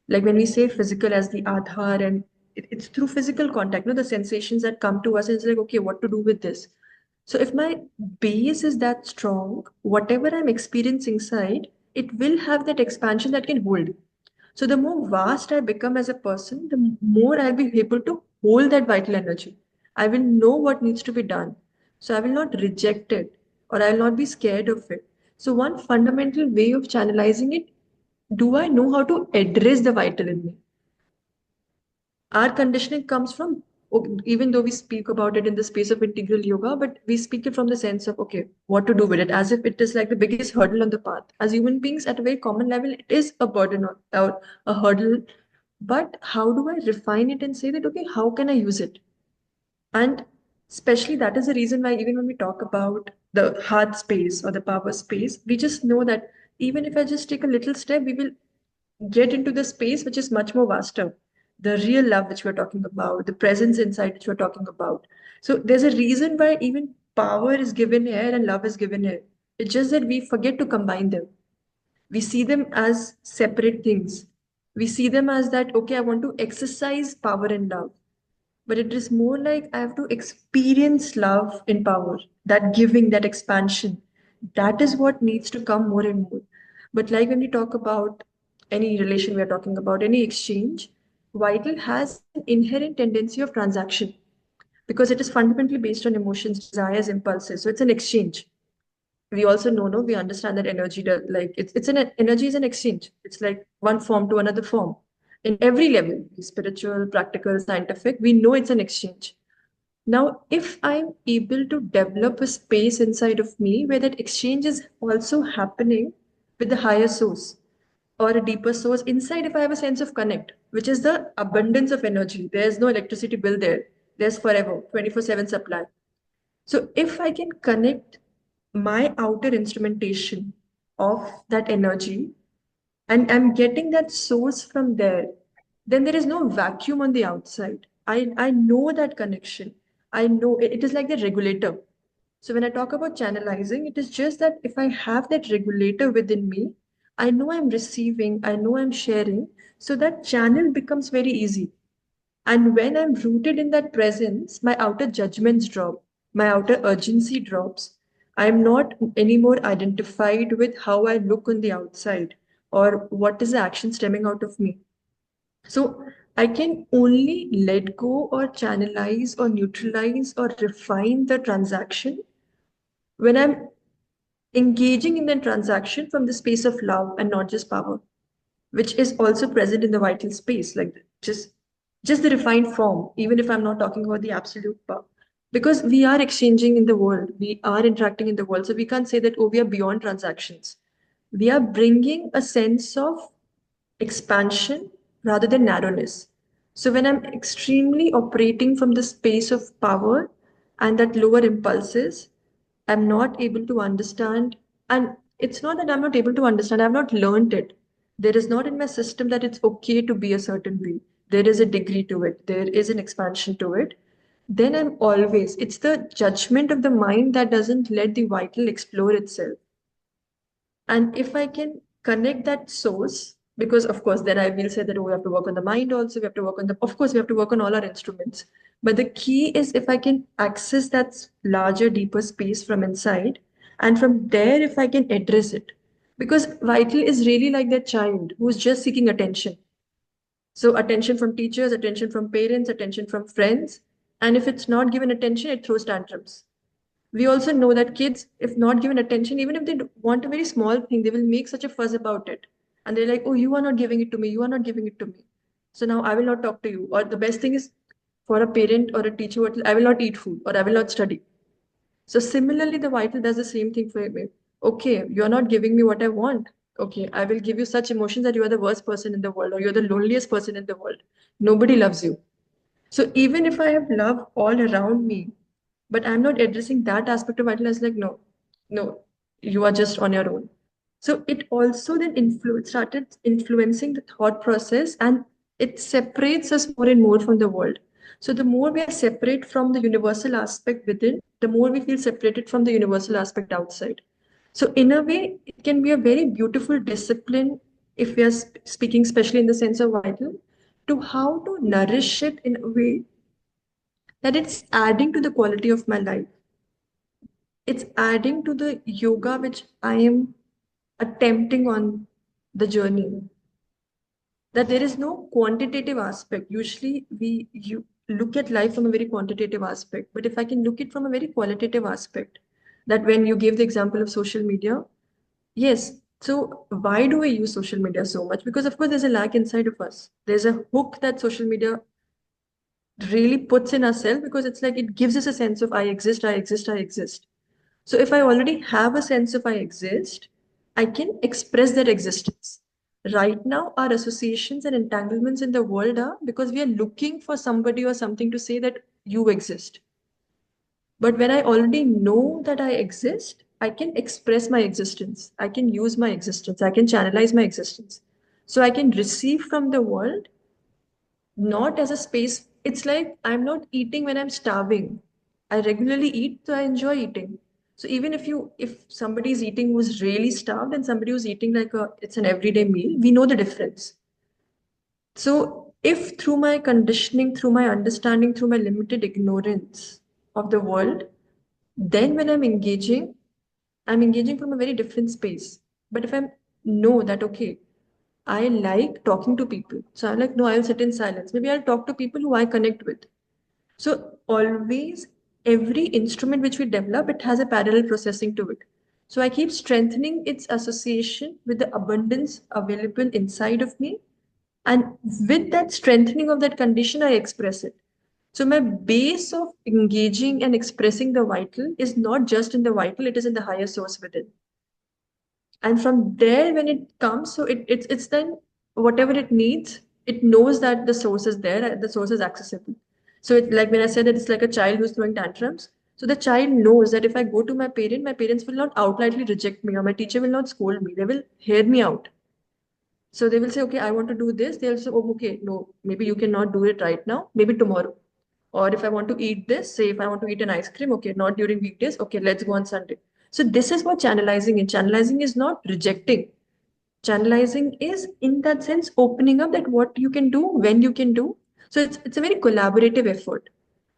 Like when we say physical as the Aadhaar, and it's through physical contact, the sensations that come to us, and it's like, okay, what to do with this? So, if my base is that strong, whatever I'm experiencing inside, it will have that expansion that can hold. So the more vast I become as a person, the more I'll be able to hold that vital energy. I will know what needs to be done. So I will not reject it or I will not be scared of it. So one fundamental way of channelizing it, do I know how to address the vital in me? Our conditioning comes from, even though we speak about it in the space of integral yoga, but we speak it from the sense of, okay, what to do with it, as if it is like the biggest hurdle on the path. As human beings, at a very common level, it is a burden or a hurdle. But how do I refine it and say that, okay, how can I use it? And especially that is the reason why, even when we talk about the heart space or the power space, we just know that even if I just take a little step, we will get into the space which is much more vaster. The real love which we're talking about, the presence inside which we're talking about. So there's a reason why even power is given here and love is given here. It's just that we forget to combine them. We see them as separate things. We see them as that, okay, I want to exercise power and love. But it is more like I have to experience love in power, that giving, that expansion. That is what needs to come more and more. But like when we talk about any relation we are talking about, any exchange, Vital has an inherent tendency of transaction because it is fundamentally based on emotions, desires, impulses. So it's an exchange. We also know, no, we understand that energy does, like it's an energy is an exchange. It's like one form to another form. In every level, spiritual, practical, scientific, we know it's an exchange. Now, if I'm able to develop a space inside of me where that exchange is also happening with the higher source or a deeper source inside, if I have a sense of connect, which is the abundance of energy, there's no electricity bill there, there's forever 24/7 supply. So if I can connect my outer instrumentation of that energy and I'm getting that source from there, then there is no vacuum on the outside. I know that connection. I know it is like the regulator. So when I talk about channelizing, it is just that if I have that regulator within me, I know I'm receiving, I know I'm sharing, so that channel becomes very easy. And when I'm rooted in that presence, my outer judgments drop, my outer urgency drops. I'm not anymore identified with how I look on the outside or what is the action stemming out of me. So I can only let go or channelize or neutralize or refine the transaction when I'm engaging in the transaction from the space of love and not just power, which is also present in the vital space, like just the refined form, even if I'm not talking about the absolute power. Because we are exchanging in the world, we are interacting in the world. So we can't say that, oh, we are beyond transactions. We are bringing a sense of expansion rather than narrowness. So when I'm extremely operating from the space of power and that lower impulses, I'm not able to understand. And it's not that I'm not able to understand, I've not learned it. There is not in my system that it's okay to be a certain way. There is a degree to it, there is an expansion to it. Then I'm always, it's the judgment of the mind that doesn't let the vital explore itself. And if I can connect that source, because of course, then I will say that, oh, we have to work on the mind also, we have to work on of course, we have to work on all our instruments. But the key is if I can access that larger, deeper space from inside, and from there, if I can address it. Because vital is really like that child who's just seeking attention. So, attention from teachers, attention from parents, attention from friends. And if it's not given attention, it throws tantrums. We also know that kids, if not given attention, even if they want a very small thing, they will make such a fuss about it. And they're like, oh, you are not giving it to me. You are not giving it to me. So now I will not talk to you. Or the best thing is for a parent or a teacher, I will not eat food or I will not study. So similarly, the vital does the same thing for me. Okay, you're not giving me what I want. Okay, I will give you such emotions that you are the worst person in the world or you're the loneliest person in the world. Nobody loves you. So even if I have love all around me, but I'm not addressing that aspect of vital as like, no, no, you are just on your own. So it also then started influencing the thought process and it separates us more and more from the world. So the more we are separate from the universal aspect within, the more we feel separated from the universal aspect outside. So in a way, it can be a very beautiful discipline if we are speaking, especially in the sense of vital, to how to nourish it in a way that it's adding to the quality of my life. It's adding to the yoga which I am attempting on the journey. That there is no quantitative aspect. Usually you look at life from a very quantitative aspect. But if I can look it from a very qualitative aspect, that when you gave the example of social media, yes. So why do we use social media so much? Because of course there's a lack inside of us. There's a hook that social media really puts in ourselves because it's like it gives us a sense of I exist, I exist, I exist. So if I already have a sense of I exist, I can express that existence. Right now, our associations and entanglements in the world are because we are looking for somebody or something to say that you exist. But when I already know that I exist, I can express my existence. I can use my existence. I can channelize my existence. So I can receive from the world not as a space. It's like I'm not eating when I'm starving. I regularly eat, so I enjoy eating. So even if somebody is eating who's really starved and somebody who's eating like it's an everyday meal, we know the difference. So if through my conditioning, through my understanding, through my limited ignorance of the world, then when I'm engaging from a very different space. But if I know that okay, I like talking to people. So I'm like, no, I'll sit in silence. Maybe I'll talk to people who I connect with. So always every instrument which we develop, it has a parallel processing to it. So I keep strengthening its association with the abundance available inside of me. And with that strengthening of that condition, I express it. So my base of engaging and expressing the vital is not just in the vital, it is in the higher source within. And from there when it comes, so it's then whatever it needs, it knows that the source is there, the source is accessible. So it, like when I said that it's like a child who's throwing tantrums, so the child knows that if I go to my parent, my parents will not outrightly reject me or my teacher will not scold me, they will hear me out. So they will say, okay, I want to do this. They'll say, oh, okay, no, maybe you cannot do it right now, maybe tomorrow. Or if I want to eat this, say if I want to eat an ice cream, okay, not during weekdays, okay, let's go on Sunday. So this is what channelizing is. Channelizing is not rejecting. Channelizing is in that sense opening up that what you can do, when you can do. So it's a very collaborative effort.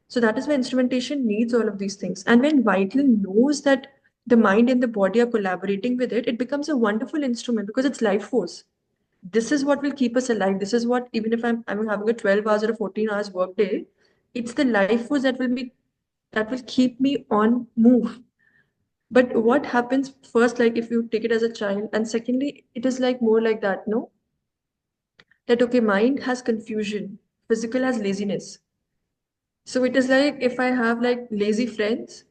So that is why instrumentation needs all of these things. And when Vital knows that the mind and the body are collaborating with it, it becomes a wonderful instrument because it's life force. This is what will keep us alive. This is what, even if I'm having a 12 hours or a 14 hours work day, it's the life force that will keep me on move. But what happens first, like if you take it as a child, and secondly, it is like more like that, no? That okay, mind has confusion, physical has laziness. So it is like if I have like lazy friends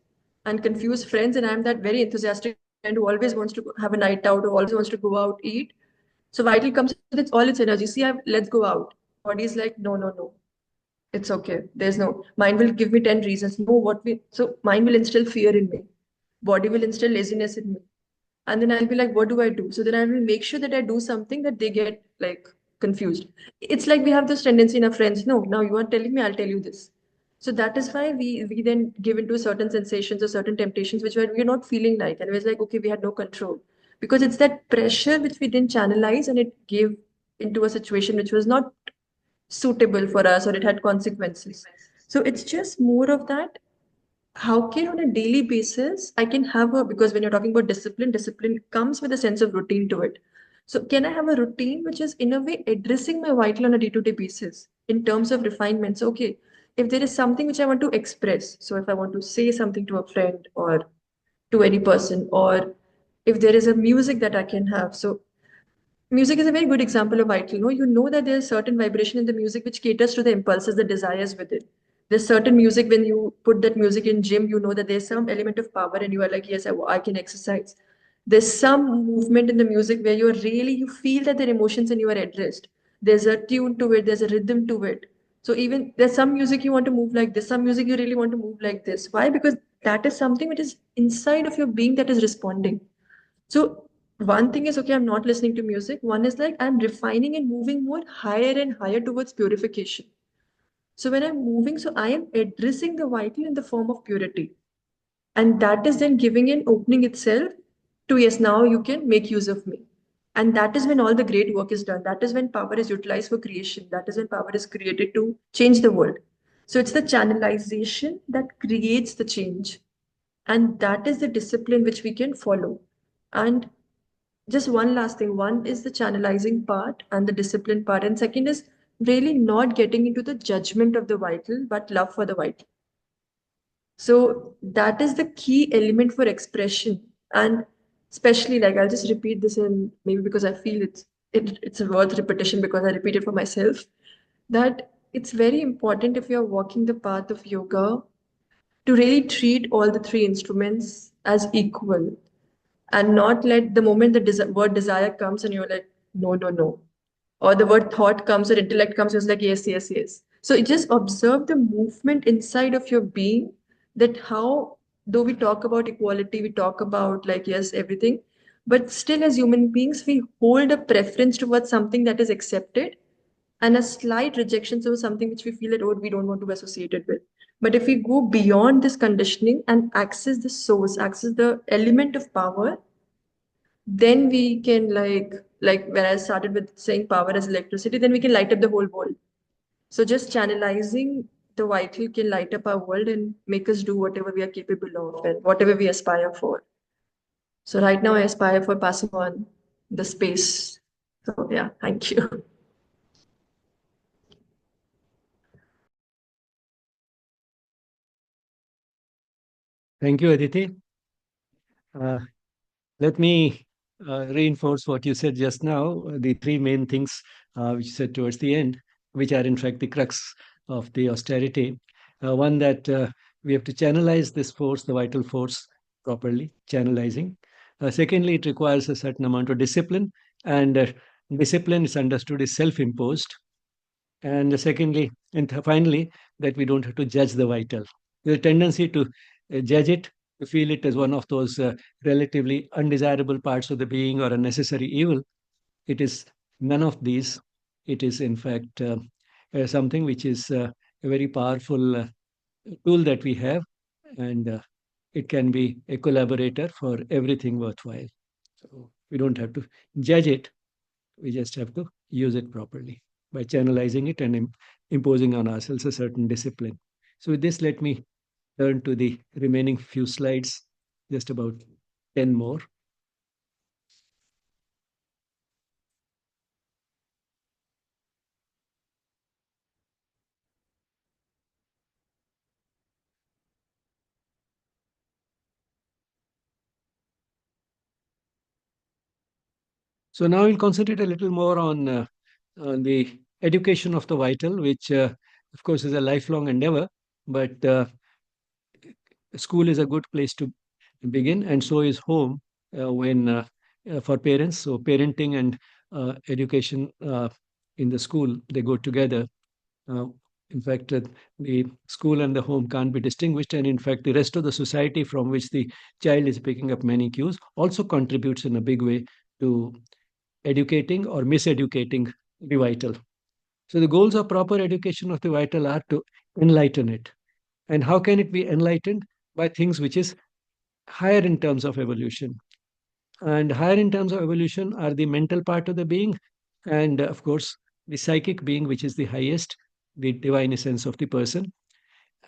and confused friends, and I'm that very enthusiastic friend who always wants to have a night out or always wants to go out eat. So Vital comes with its all its energy. See, let's go out. Body is like, no, no, no. It's okay. There's no mind will give me 10 reasons. No, what we so mind will instill fear in me. Body will instill laziness in me. And then I'll be like, what do I do? So then I will make sure that I do something that they get like confused. It's like we have this tendency in our friends. No, now you are telling me, I'll tell you this. So that is why we then give into certain sensations or certain temptations which we're not feeling like, and it was like okay, we had no control because it's that pressure which we didn't channelize, and it gave into a situation which was not suitable for us, or it had consequences. So it's just more of that. How can on a daily basis I can have a, because when you're talking about discipline, discipline comes with a sense of routine to it. So can I have a routine which is in a way addressing my vital on a day-to-day basis in terms of refinements? Okay, if there is something which I want to express, so if I want to say something to a friend or to any person, or if there is a music that I can have, so music is a very good example of vital. You know that there's certain vibration in the music which caters to the impulses, the desires within. There's certain music when you put that music in gym, you know that there's some element of power, and you are like, yes, I can exercise. There's some movement in the music where you are really, you feel that their emotions and you are addressed. There's a tune to it, there's a rhythm to it. So even there's some music you want to move like this, some music you really want to move like this. Why? Because that is something which is inside of your being that is responding. So one thing is okay, I'm not listening to music. One is like I'm refining and moving more higher and higher towards purification. So when I'm moving, so I am addressing the vital in the form of purity. And that is then giving an opening itself to yes, now you can make use of me. And that is when all the great work is done. That is when power is utilized for creation. That is when power is created to change the world. So it's the channelization that creates the change. And that is the discipline which we can follow. And just one last thing. One is the channelizing part and the discipline part. And second is really not getting into the judgment of the vital, but love for the vital. So that is the key element for expression. And especially like I'll just repeat this in maybe because I feel it's a worth repetition because I repeat it for myself. That it's very important if you're walking the path of yoga to really treat all the three instruments as equal and not let the moment the word desire comes and you're like, no, no, no. Or the word thought comes or intellect comes, it's like, yes, yes, yes. So you just observe the movement inside of your being, that how, though we talk about equality, we talk about like, yes, everything, but still as human beings, we hold a preference towards something that is accepted and a slight rejection towards something which we feel that, oh, we don't want to be associated with. But if we go beyond this conditioning and access the source, access the element of power, then we can like when I started with saying power as electricity, then we can light up the whole world. So just channelizing the vital can light up our world and make us do whatever we are capable of and whatever we aspire for. So right now I aspire for passing on the space. So yeah, thank you. Thank you, Aditi. Uh, Let me reinforce what you said just now, the three main things which you said towards the end, which are in fact the crux of the austerity. One, that we have to channelize this force, the vital force, properly, channelizing. Secondly, it requires a certain amount of discipline, and discipline is understood as self imposed. And secondly, and finally, that we don't have to judge the vital. There's a tendency to judge it, to feel it as one of those relatively undesirable parts of the being or a necessary evil. It is none of these. It is, in fact, something which is a very powerful tool that we have, and it can be a collaborator for everything worthwhile. So we don't have to judge it, we just have to use it properly by channelizing it and imposing on ourselves a certain discipline. So, with this, let me turn to the remaining few slides, just about 10 more. So now we'll concentrate a little more on the education of the vital, which, of course, is a lifelong endeavor. But school is a good place to begin, and so is home when for parents. So parenting and education in the school, they go together. Uh, in fact, the school and the home can't be distinguished, and in fact, the rest of the society from which the child is picking up many cues also contributes in a big way to educating or miseducating the vital. So the goals of proper education of the vital are to enlighten it. And how can it be enlightened? By things which is higher in terms of evolution. And higher in terms of evolution are the mental part of the being, and of course, the psychic being, which is the highest, the divine essence of the person.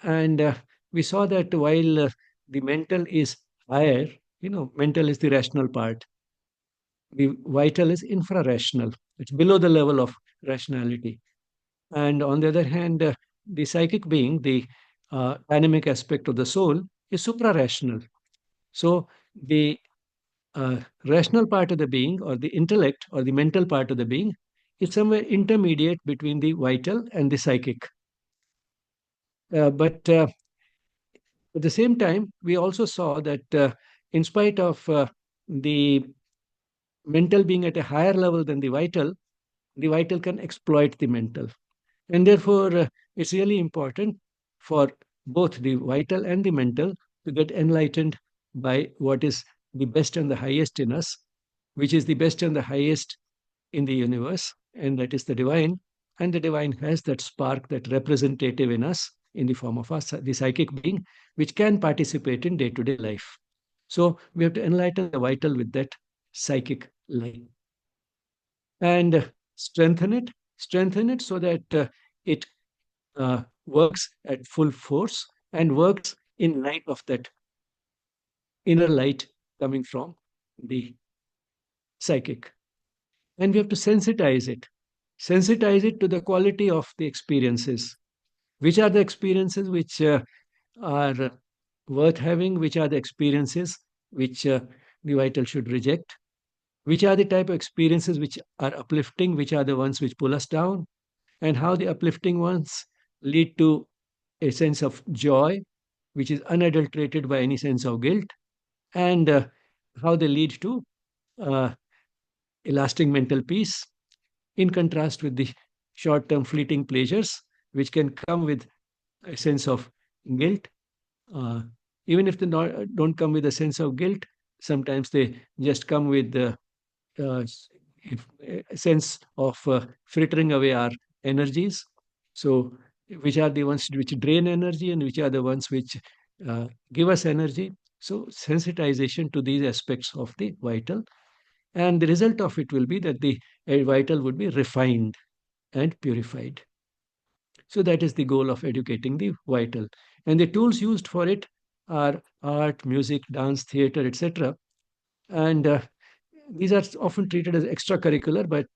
And we saw that while the mental is higher, mental is the rational part, the vital is infra-rational. It's below the level of rationality. And on the other hand, the psychic being, the dynamic aspect of the soul, is supra-rational. So the rational part of the being, or the intellect, or the mental part of the being, is somewhere intermediate between the vital and the psychic. But at the same time, we also saw that in spite of the mental being at a higher level than the vital can exploit the mental. And therefore, it's really important for both the vital and the mental to get enlightened by what is the best and the highest in us, which is the best and the highest in the universe, and that is the divine. And the divine has that spark, that representative in us in the form of us, the psychic being, which can participate in day to day life. So we have to enlighten the vital with that psychic light and strengthen it so that it works at full force and works in light of that inner light coming from the psychic. And we have to sensitize it to the quality of the experiences. Which are the experiences which are worth having? Which are the experiences which the vital should reject? Which are the type of experiences which are uplifting? Which are the ones which pull us down? And how the uplifting ones lead to a sense of joy, which is unadulterated by any sense of guilt, and how they lead to uh, a lasting mental peace, in contrast with the short term fleeting pleasures, which can come with a sense of guilt. Uh, Even if they don't come with a sense of guilt, sometimes they just come with uh, a sense of frittering away our energies. So, which are the ones which drain energy and which are the ones which give us energy? So, sensitization to these aspects of the vital. And the result of it will be that the vital would be refined and purified. So, that is the goal of educating the vital. And the tools used for it are art, music, dance, theater, etc. And these are often treated as extracurricular, but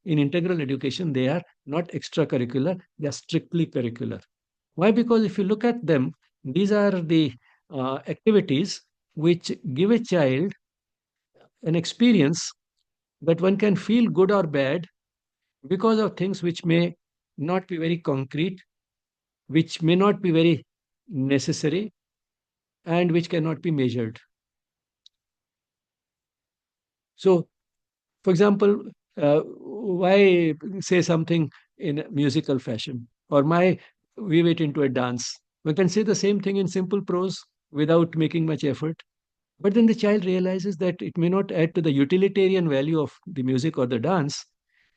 in integral education, they are not extracurricular, they are strictly curricular. Why? Because if you look at them, these are the activities which give a child an experience that one can feel good or bad because of things which may not be very concrete, which may not be very necessary, and which cannot be measured. So, for example, why say something in a musical fashion, or why weave it into a dance? One can say the same thing in simple prose without making much effort. But then the child realizes that it may not add to the utilitarian value of the music or the dance,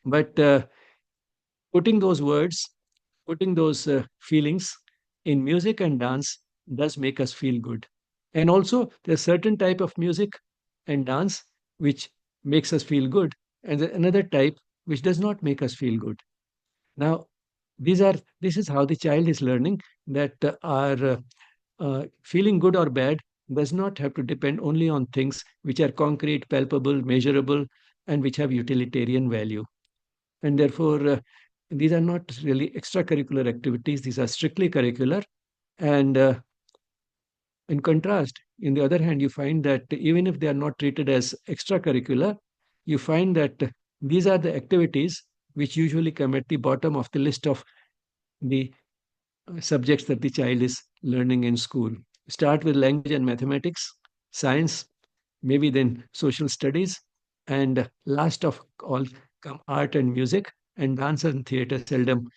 but putting those words, putting those feelings in music and dance does make us feel good. And also, there's certain type of music and dance which makes us feel good, and another type which does not make us feel good. Now, this is how the child is learning that our feeling good or bad does not have to depend only on things which are concrete, palpable, measurable, and which have utilitarian value. And therefore, these are not really extracurricular activities, these are strictly curricular. And in contrast, in the other hand, you find that even if they are not treated as extracurricular, you find that these are the activities which usually come at the bottom of the list of the subjects that the child is learning in school. Start with language and mathematics, science, maybe then social studies, and last of all come art and music, and dance and theater seldom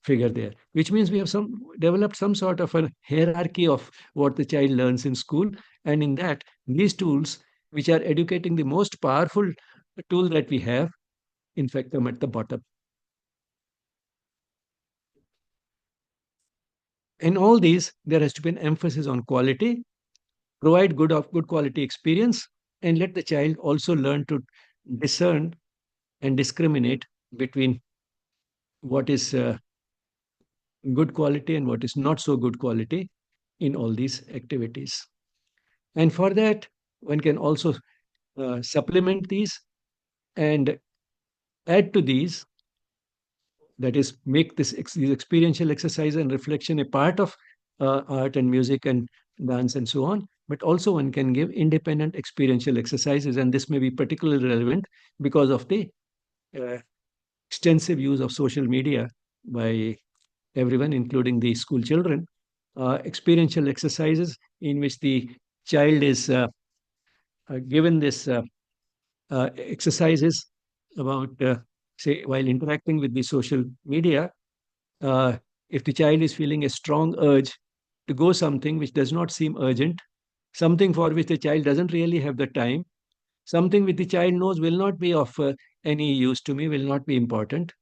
figure there, which means we have some developed some sort of a hierarchy of what the child learns in school. And in that, these tools, which are educating the most powerful tool that we have, in fact, come at the bottom. In all these, there has to be an emphasis on quality, provide good quality experience, and let the child also learn to discern and discriminate between what is good quality and what is not so good quality in all these activities. And for that, one can also supplement these and add to these, that is, make these experiential exercise and reflection a part of art and music and dance and so on. But also, one can give independent experiential exercises, and this may be particularly relevant because of the uh, extensive use of social media by everyone, including the school children. Experiential exercises in which the child is given this exercises about, say, while interacting with the social media, uh, if the child is feeling a strong urge to go something which does not seem urgent, something for which the child doesn't really have the time, something which the child knows will not be of any use to me, will not be important,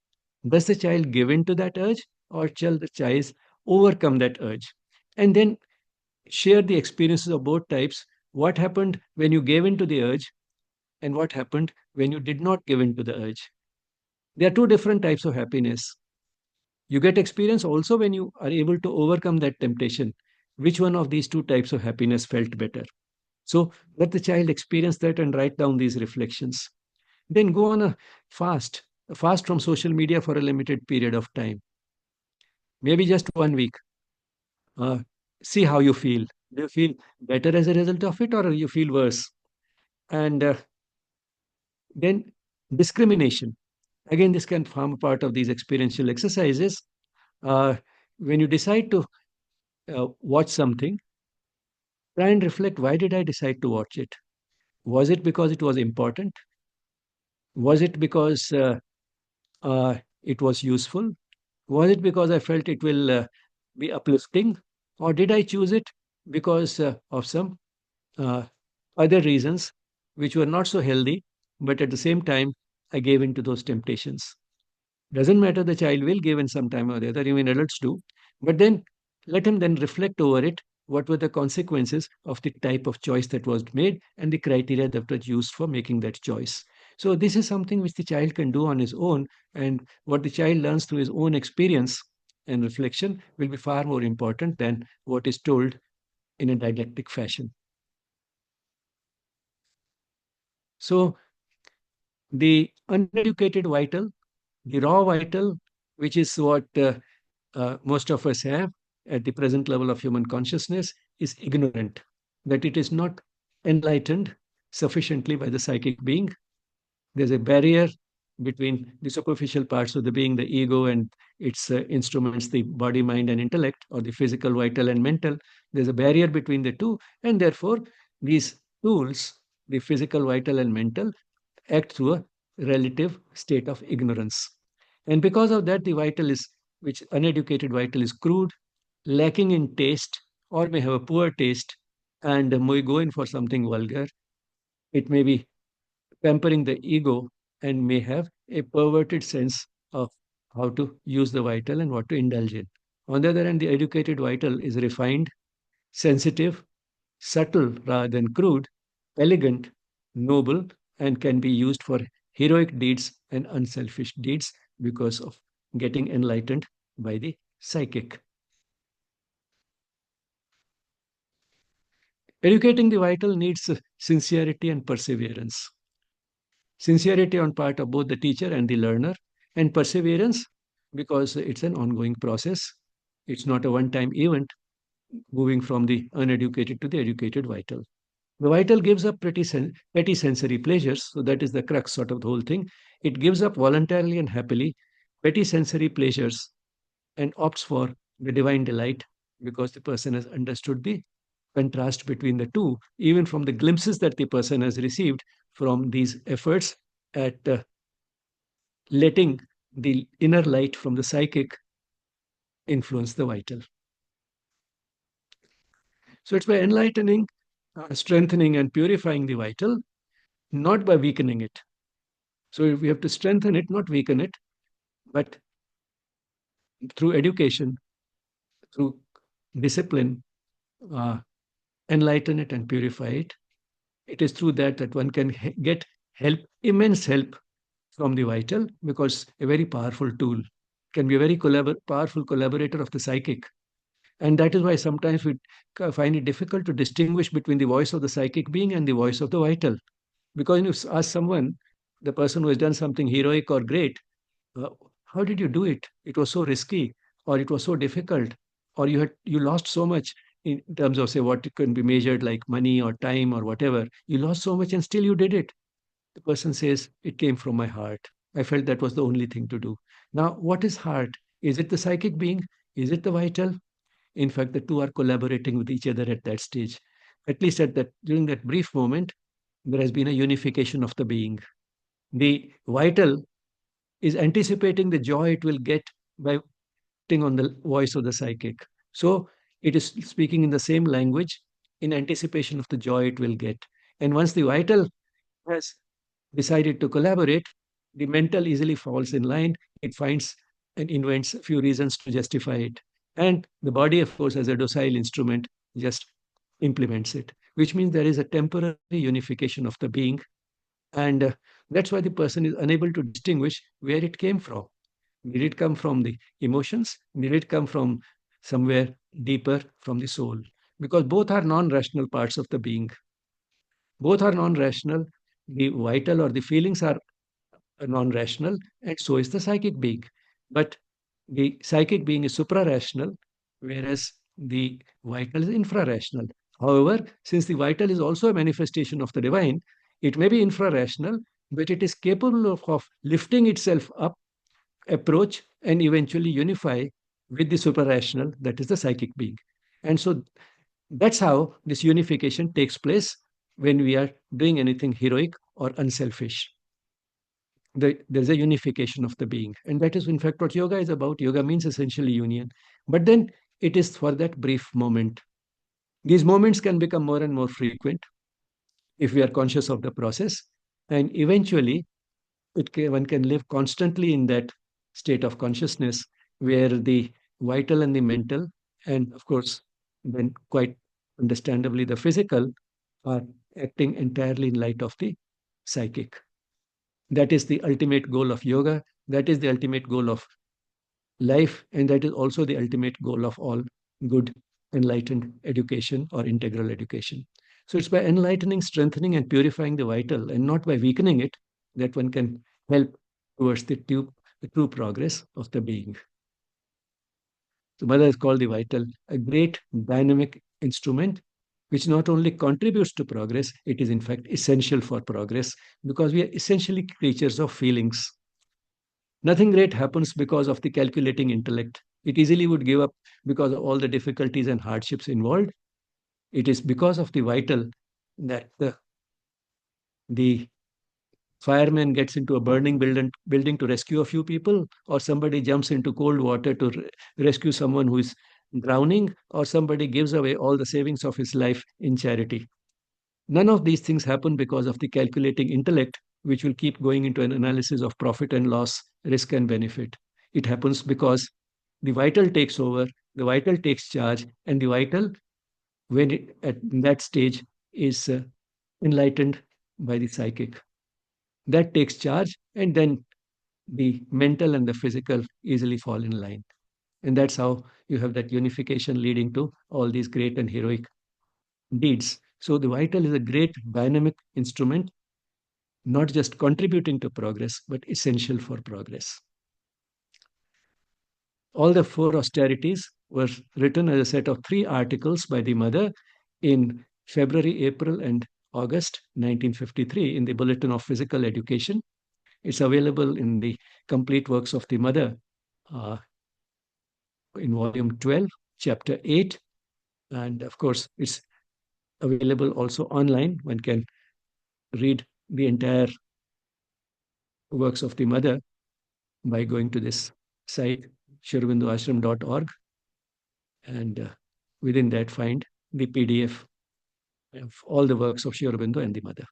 does the child give in to that urge, or shall the child overcome that urge? And then share the experiences of both types. What happened when you gave in to the urge, and what happened when you did not give in to the urge? There are two different types of happiness. You get experience also when you are able to overcome that temptation. Which one of these two types of happiness felt better? So let the child experience that and write down these reflections. Then go on a fast from social media for a limited period of time, maybe just 1 week. Uh, See how you feel. Do you feel better as a result of it, or you feel worse? And then discrimination. Again, this can form a part of these experiential exercises. Uh, when you decide to watch something, try and reflect, why did I decide to watch it? Was it because it was important? Was it because it was useful? Was it because I felt it will be uplifting? Or did I choose it because of some uh, other reasons which were not so healthy, but at the same time, I gave in to those temptations? Doesn't matter, the child will give in some time or the other, even adults do. But then let him then reflect over it. What were the consequences of the type of choice that was made and the criteria that was used for making that choice? So, this is something which the child can do on his own, and what the child learns through his own experience and reflection will be far more important than what is told in a didactic fashion. So, the uneducated vital, the raw vital, which is what most of us have at the present level of human consciousness, is ignorant, that it is not enlightened sufficiently by the psychic being. There's a barrier between the superficial parts of the being, the ego, and its instruments, the body, mind, and intellect, or the physical, vital, and mental. There's a barrier between the two, and therefore, these tools, the physical, vital, and mental, act through a relative state of ignorance. And because of that, the vital is, which uneducated vital is crude, lacking in taste, or may have a poor taste, and may go in for something vulgar. It may be pampering the ego and may have a perverted sense of how to use the vital and what to indulge in. On the other hand, the educated vital is refined, sensitive, subtle rather than crude, elegant, noble, and can be used for heroic deeds and unselfish deeds because of getting enlightened by the psychic. Educating the vital needs sincerity and perseverance. Sincerity on part of both the teacher and the learner, and perseverance because it's an ongoing process. It's not a one time event moving from the uneducated to the educated vital. The vital gives up petty sensory pleasures, so that is the crux sort of the whole thing. It gives up voluntarily and happily petty sensory pleasures and opts for the divine delight because the person has understood the contrast between the two, even from the glimpses that the person has received from these efforts at letting the inner light from the psychic influence the vital. So it's by enlightening, strengthening, and purifying the vital, not by weakening it. So we have to strengthen it, not weaken it, but through education, through discipline, uh, enlighten it and purify it. It is through that one can get help, immense help from the vital, because a very powerful tool can be a very powerful collaborator of the psychic. And that is why sometimes we find it difficult to distinguish between the voice of the psychic being and the voice of the vital. Because when you ask someone, the person who has done something heroic or great, uh, how did you do it? It was so risky, or it was so difficult, or you lost so much in terms of, say, what can be measured like money or time or whatever. You lost so much and still you did it. The person says, it came from my heart. I felt that was the only thing to do. Now, what is heart? Is it the psychic being? Is it the vital? In fact, the two are collaborating with each other at that stage. At least at that during that brief moment, there has been a unification of the being. The vital is anticipating the joy it will get by acting on the voice of the psychic. So it is speaking in the same language in anticipation of the joy it will get. And once the vital has decided to collaborate, the mental easily falls in line. It finds and invents a few reasons to justify it. And the body, of course, as a docile instrument, just implements it, which means there is a temporary unification of the being. And that's why the person is unable to distinguish where it came from. Did it come from the emotions? Did it come from somewhere deeper from the soul? Because both are non rational parts of the being. Both are non rational. The vital or the feelings are non rational, and so is the psychic being. But the psychic being is supra rational, whereas the vital is infra rational. However, since the vital is also a manifestation of the divine, it may be infra rational, but it is capable of lifting itself up, approach, and eventually unify with the suprarational, that is the psychic being. And so that's how this unification takes place when we are doing anything heroic or unselfish. There's a unification of the being. And that is, in fact, what yoga is about. Yoga means essentially union. But then it is for that brief moment. These moments can become more and more frequent if we are conscious of the process. And eventually, one can live constantly in that state of consciousness where the vital and the mental, and of course, then quite understandably, the physical, are acting entirely in light of the psychic. That is the ultimate goal of yoga. That is the ultimate goal of life. And that is also the ultimate goal of all good enlightened education or integral education. So it's by enlightening, strengthening, and purifying the vital, and not by weakening it, that one can help towards the true progress of the being. So Mother is called the vital, a great dynamic instrument which not only contributes to progress, it is in fact essential for progress, because we are essentially creatures of feelings. Nothing great happens because of the calculating intellect. It easily would give up because of all the difficulties and hardships involved. It is because of the vital that the fireman gets into a burning building to rescue a few people, or somebody jumps into cold water to rescue someone who is drowning, or somebody gives away all the savings of his life in charity. None of these things happen because of the calculating intellect, which will keep going into an analysis of profit and loss, risk and benefit. It happens because the vital takes over, the vital takes charge, and the vital, when it, at that stage, is enlightened by the psychic. That takes charge, and then the mental and the physical easily fall in line. And that's how you have that unification leading to all these great and heroic deeds. So the vital is a great dynamic instrument, not just contributing to progress, but essential for progress. All the four austerities were written as a set of 3 articles by the mother in February, April, and August 1953 in the Bulletin of Physical Education. It's available in the Complete Works of the Mother in volume 12, chapter 8. And of course, it's available also online. One can read the entire works of the Mother by going to this site, shurabinduashram.org, and within that find the PDF of all the works of Sri Aurobindo and the Mother.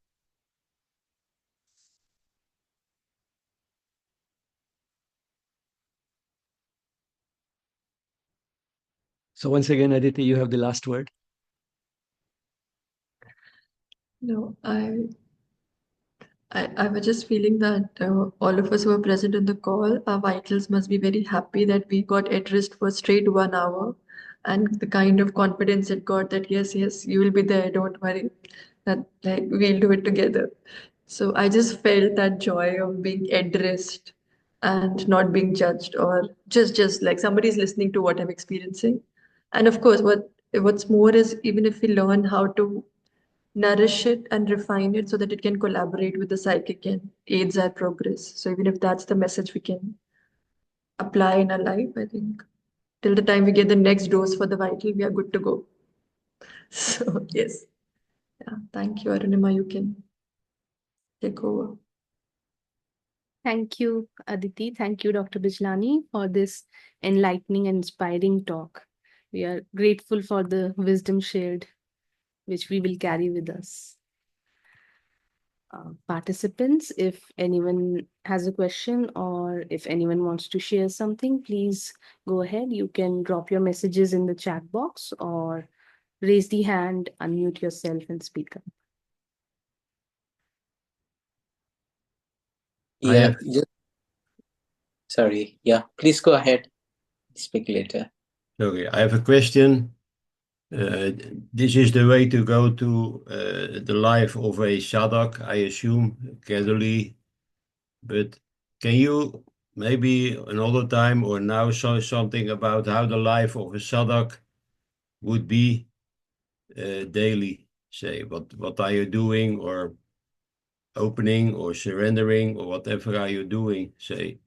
So once again, Aditi, you have the last word. No, I was just feeling that all of us who are present in the call, our vitals must be very happy that we got addressed for straight 1 hour, and the kind of confidence it got that yes, yes, you will be there, don't worry, that like we'll do it together. So I just felt that joy of being addressed and not being judged, or just like somebody's listening to what I'm experiencing. And of course, what's more is even if we learn how to nourish it and refine it so that it can collaborate with the psychic and aids our progress. So even if that's the message we can apply in our life, I think till the time we get the next dose for the vital, we are good to go. So yes, yeah. Thank you, Arunima. You can take over. Thank you, Aditi. Thank you, Dr. Bijlani, for this enlightening and inspiring talk. We are grateful for the wisdom shared, which we will carry with us. Participants, if anyone has a question or if anyone wants to share something, please go ahead. You can drop your messages in the chat box or raise the hand, unmute yourself and speak up. Yeah, sorry. Yeah, please go ahead. Speak later. Okay, I have a question. This is the way to go to the life of a sadhak, I assume, gradually. But can you maybe another time or now show something about how the life of a sadhak would be daily? Say, what are you doing, or opening or surrendering, or whatever are you doing? Say.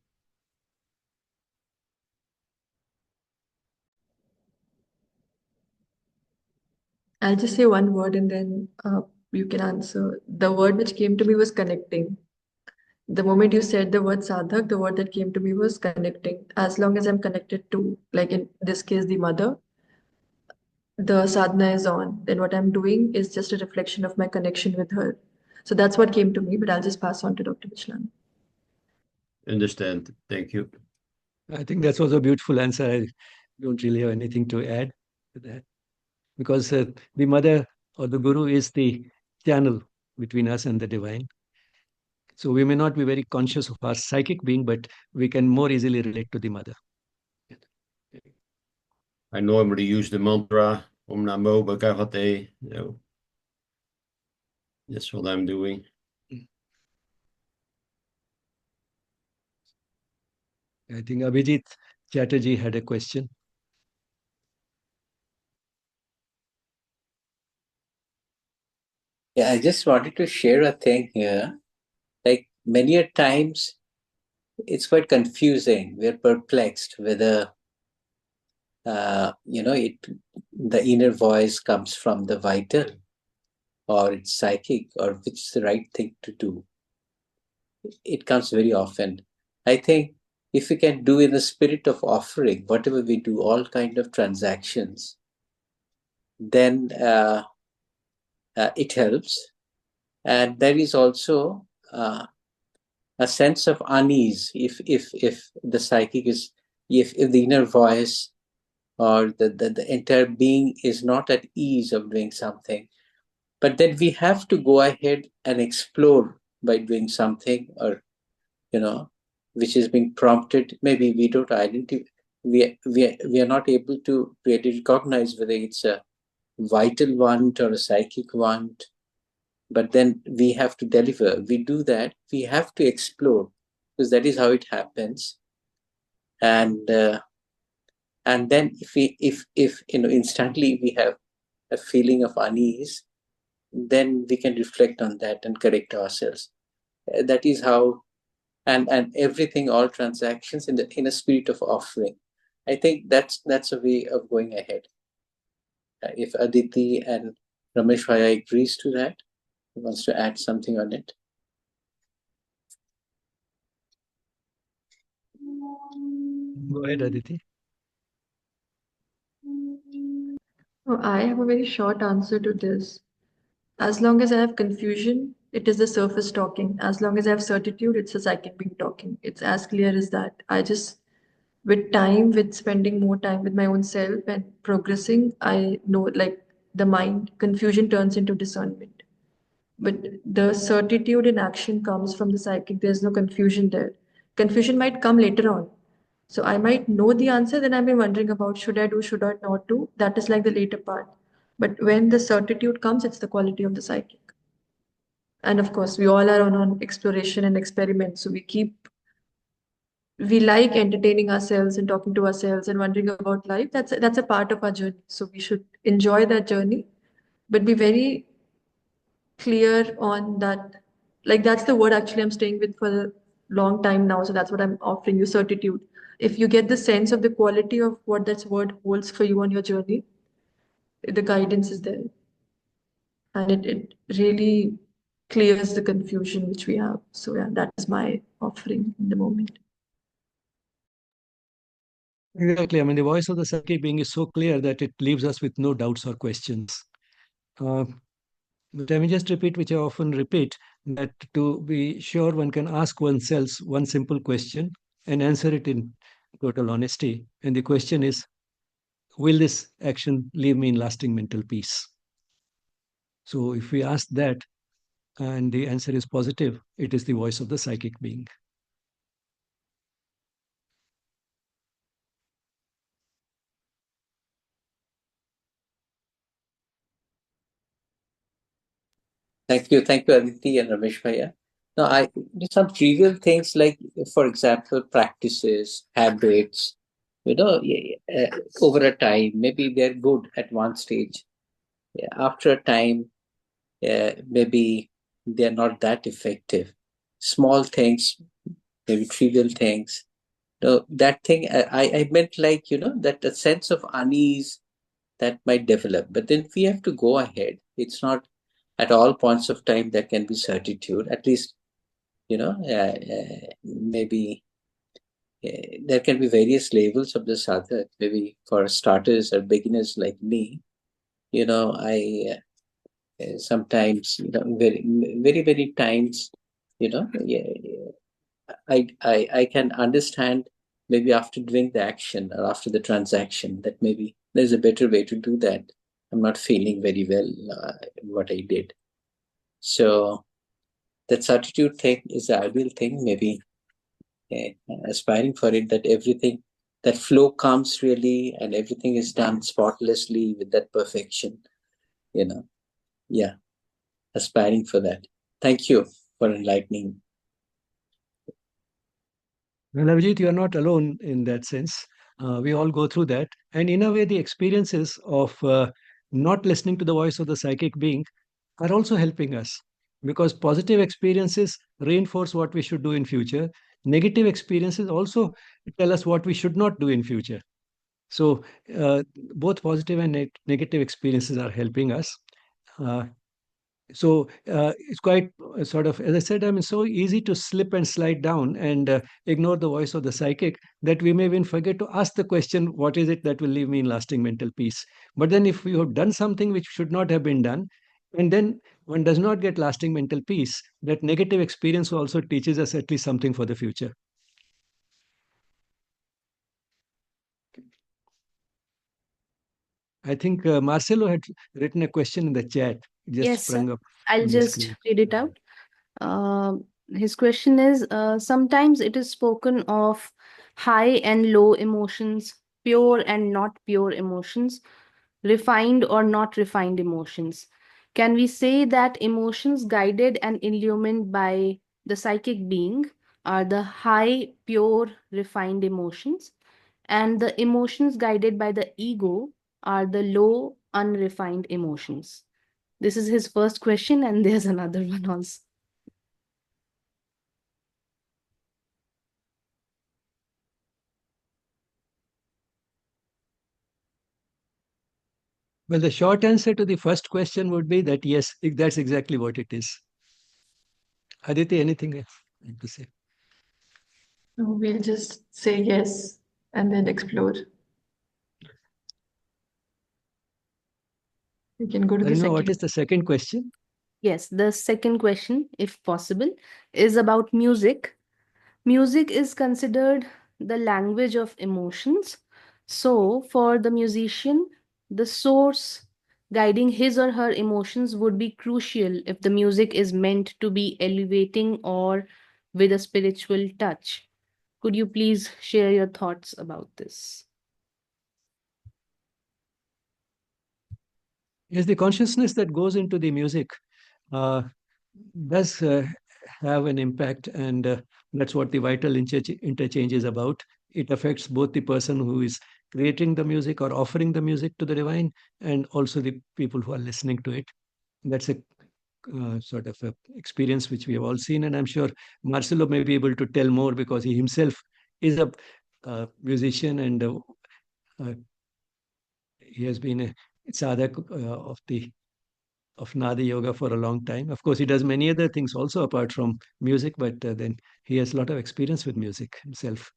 I'll just say one word and then you can answer. The word which came to me was connecting. The moment you said the word sadhak, the word that came to me was connecting. As long as I'm connected to, like in this case, the mother, the sadhana is on, then what I'm doing is just a reflection of my connection with her. So that's what came to me, but I'll just pass on to Dr. Bijlani. Understand. Thank you. I think that's also a beautiful answer. I don't really have anything to add to that, because the mother or the guru is the channel between us and the divine. So we may not be very conscious of our psychic being, but we can more easily relate to the mother. I normally use the mantra Om Namo Bhagavate. That's what I'm doing. I think Abhijit Chatterjee had a question. Yeah, I just wanted to share a thing here. Like many a times, it's quite confusing. We're perplexed whether, the inner voice comes from the vital or it's psychic or which is the right thing to do. It comes very often. I think if we can do in the spirit of offering, whatever we do, all kind of transactions, then it helps. And there is also a sense of unease if the psychic is, if the inner voice or the entire being is not at ease of doing something. But then we have to go ahead and explore by doing something, or which is being prompted. Maybe we don't identify, we are not able to really recognize whether it's a vital want or a psychic want, but then we have to deliver. We do that, we have to explore, because that is how it happens. And then if instantly we have a feeling of unease, then we can reflect on that and correct ourselves. That is how, and everything, all transactions in a spirit of offering. I think that's a way of going ahead. If Aditi and Ramesh Bhai agrees to that, he wants to add something on it. Go ahead, Aditi. Oh, I have a very short answer to this. As long as I have confusion, it is the surface talking. As long as I have certitude, it's the psychic being talking. It's as clear as that. I just, with time, with spending more time with my own self and progressing, I know like the mind, confusion turns into discernment. But the certitude in action comes from the psychic. There's no confusion there. Confusion might come later on. So I might know the answer, then I've been wondering about should I do, should I not do? That is like the later part. But when the certitude comes, it's the quality of the psychic. And of course, we all are on an exploration and experiment. So we like entertaining ourselves and talking to ourselves and wondering about life. That's a part of our journey. So we should enjoy that journey, but be very clear on that. Like that's the word actually I'm staying with for a long time now. So that's what I'm offering you, certitude. If you get the sense of the quality of what that word holds for you on your journey, the guidance is there. And it really clears the confusion which we have. So yeah, that is my offering in the moment. Exactly. I mean, the voice of the psychic being is so clear that it leaves us with no doubts or questions. Uh, but let me just repeat, which I often repeat, that to be sure one can ask oneself one simple question and answer it in total honesty. And the question is, will this action leave me in lasting mental peace? So if we ask that and the answer is positive, it is the voice of the psychic being. Thank you, Aditi and Ramesh Bhaiya. Now, some trivial things like, for example, practices, habits. Over a time, maybe they're good at one stage. After a time, maybe they're not that effective. Small things, maybe trivial things. No, that thing I meant, like, that a sense of unease that might develop. But then we have to go ahead. It's not at all points of time there can be certitude. At least, maybe there can be various levels of the sadhak. Maybe for starters or beginners like me, I sometimes, very, very, very times, yeah, I can understand, maybe after doing the action or after the transaction, that maybe there's a better way to do that. I'm not feeling very well what I did. So that certitude thing is the ideal thing, maybe aspiring for it, that everything, that flow comes really and everything is done spotlessly with that perfection, you know. Yeah, aspiring for that. Thank you for enlightening. Well, Abhijit, you are not alone in that sense. We all go through that. And in a way, the experiences of not listening to the voice of the psychic being are also helping us, because positive experiences reinforce what we should do in future. Negative experiences also tell us what we should not do in future. So both positive and negative experiences are helping us. Uh, so it's quite sort of, as I said, I mean, so easy to slip and slide down and ignore the voice of the psychic that we may even forget to ask the question, what is it that will leave me in lasting mental peace? But then if we have done something which should not have been done, and then one does not get lasting mental peace, that negative experience also teaches us at least something for the future. I think Marcelo had written a question in the chat. It just Yes, sir. sprung up I'll on the just screen. read it out. His question is, sometimes it is spoken of high and low emotions, pure and not pure emotions, refined or not refined emotions. Can we say that emotions guided and illumined by the psychic being are the high, pure, refined emotions, and the emotions guided by the ego are the low, unrefined emotions? This is his first question, and there's another one also. Well, the short answer to the first question would be that yes, that's exactly what it is. Aditi, anything else to say? No, we'll just say yes and then explore. We can go to the I know what second. is the second question. Yes, the second question, if possible, is about music. Music is considered the language of emotions. So, for the musician, the source guiding his or her emotions would be crucial if the music is meant to be elevating or with a spiritual touch. Could you please share your thoughts about this? Yes, the consciousness that goes into the music uh, does have an impact, and that's what the vital interchange is about. It affects both the person who is creating the music or offering the music to the divine, and also the people who are listening to it. That's a sort of a experience which we have all seen, and I'm sure Marcelo may be able to tell more because he himself is a musician, and uh, he has been a sadhak of Nada Yoga for a long time. Of course, he does many other things also apart from music, but then he has a lot of experience with music himself.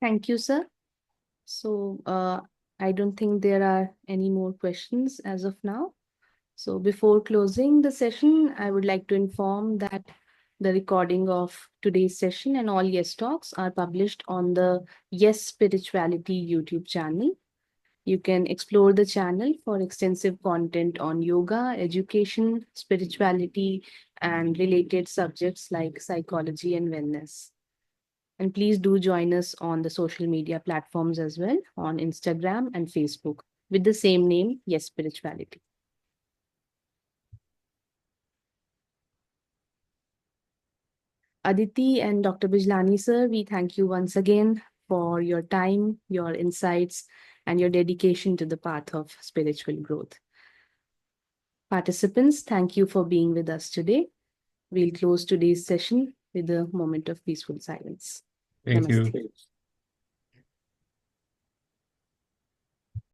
Thank you, sir. So, I don't think there are any more questions as of now. So before closing the session, I would like to inform that the recording of today's session and all Yes Talks are published on the Yes Spirituality YouTube channel. You can explore the channel for extensive content on yoga, education, spirituality, and related subjects like psychology and wellness. And please do join us on the social media platforms as well, on Instagram and Facebook with the same name, Yes Spirituality. Aditi and Dr. Bijlani sir, we thank you once again for your time, your insights, and your dedication to the path of spiritual growth. Participants, thank you for being with us today. We'll close today's session with a moment of peaceful silence. Thank Namaste. you.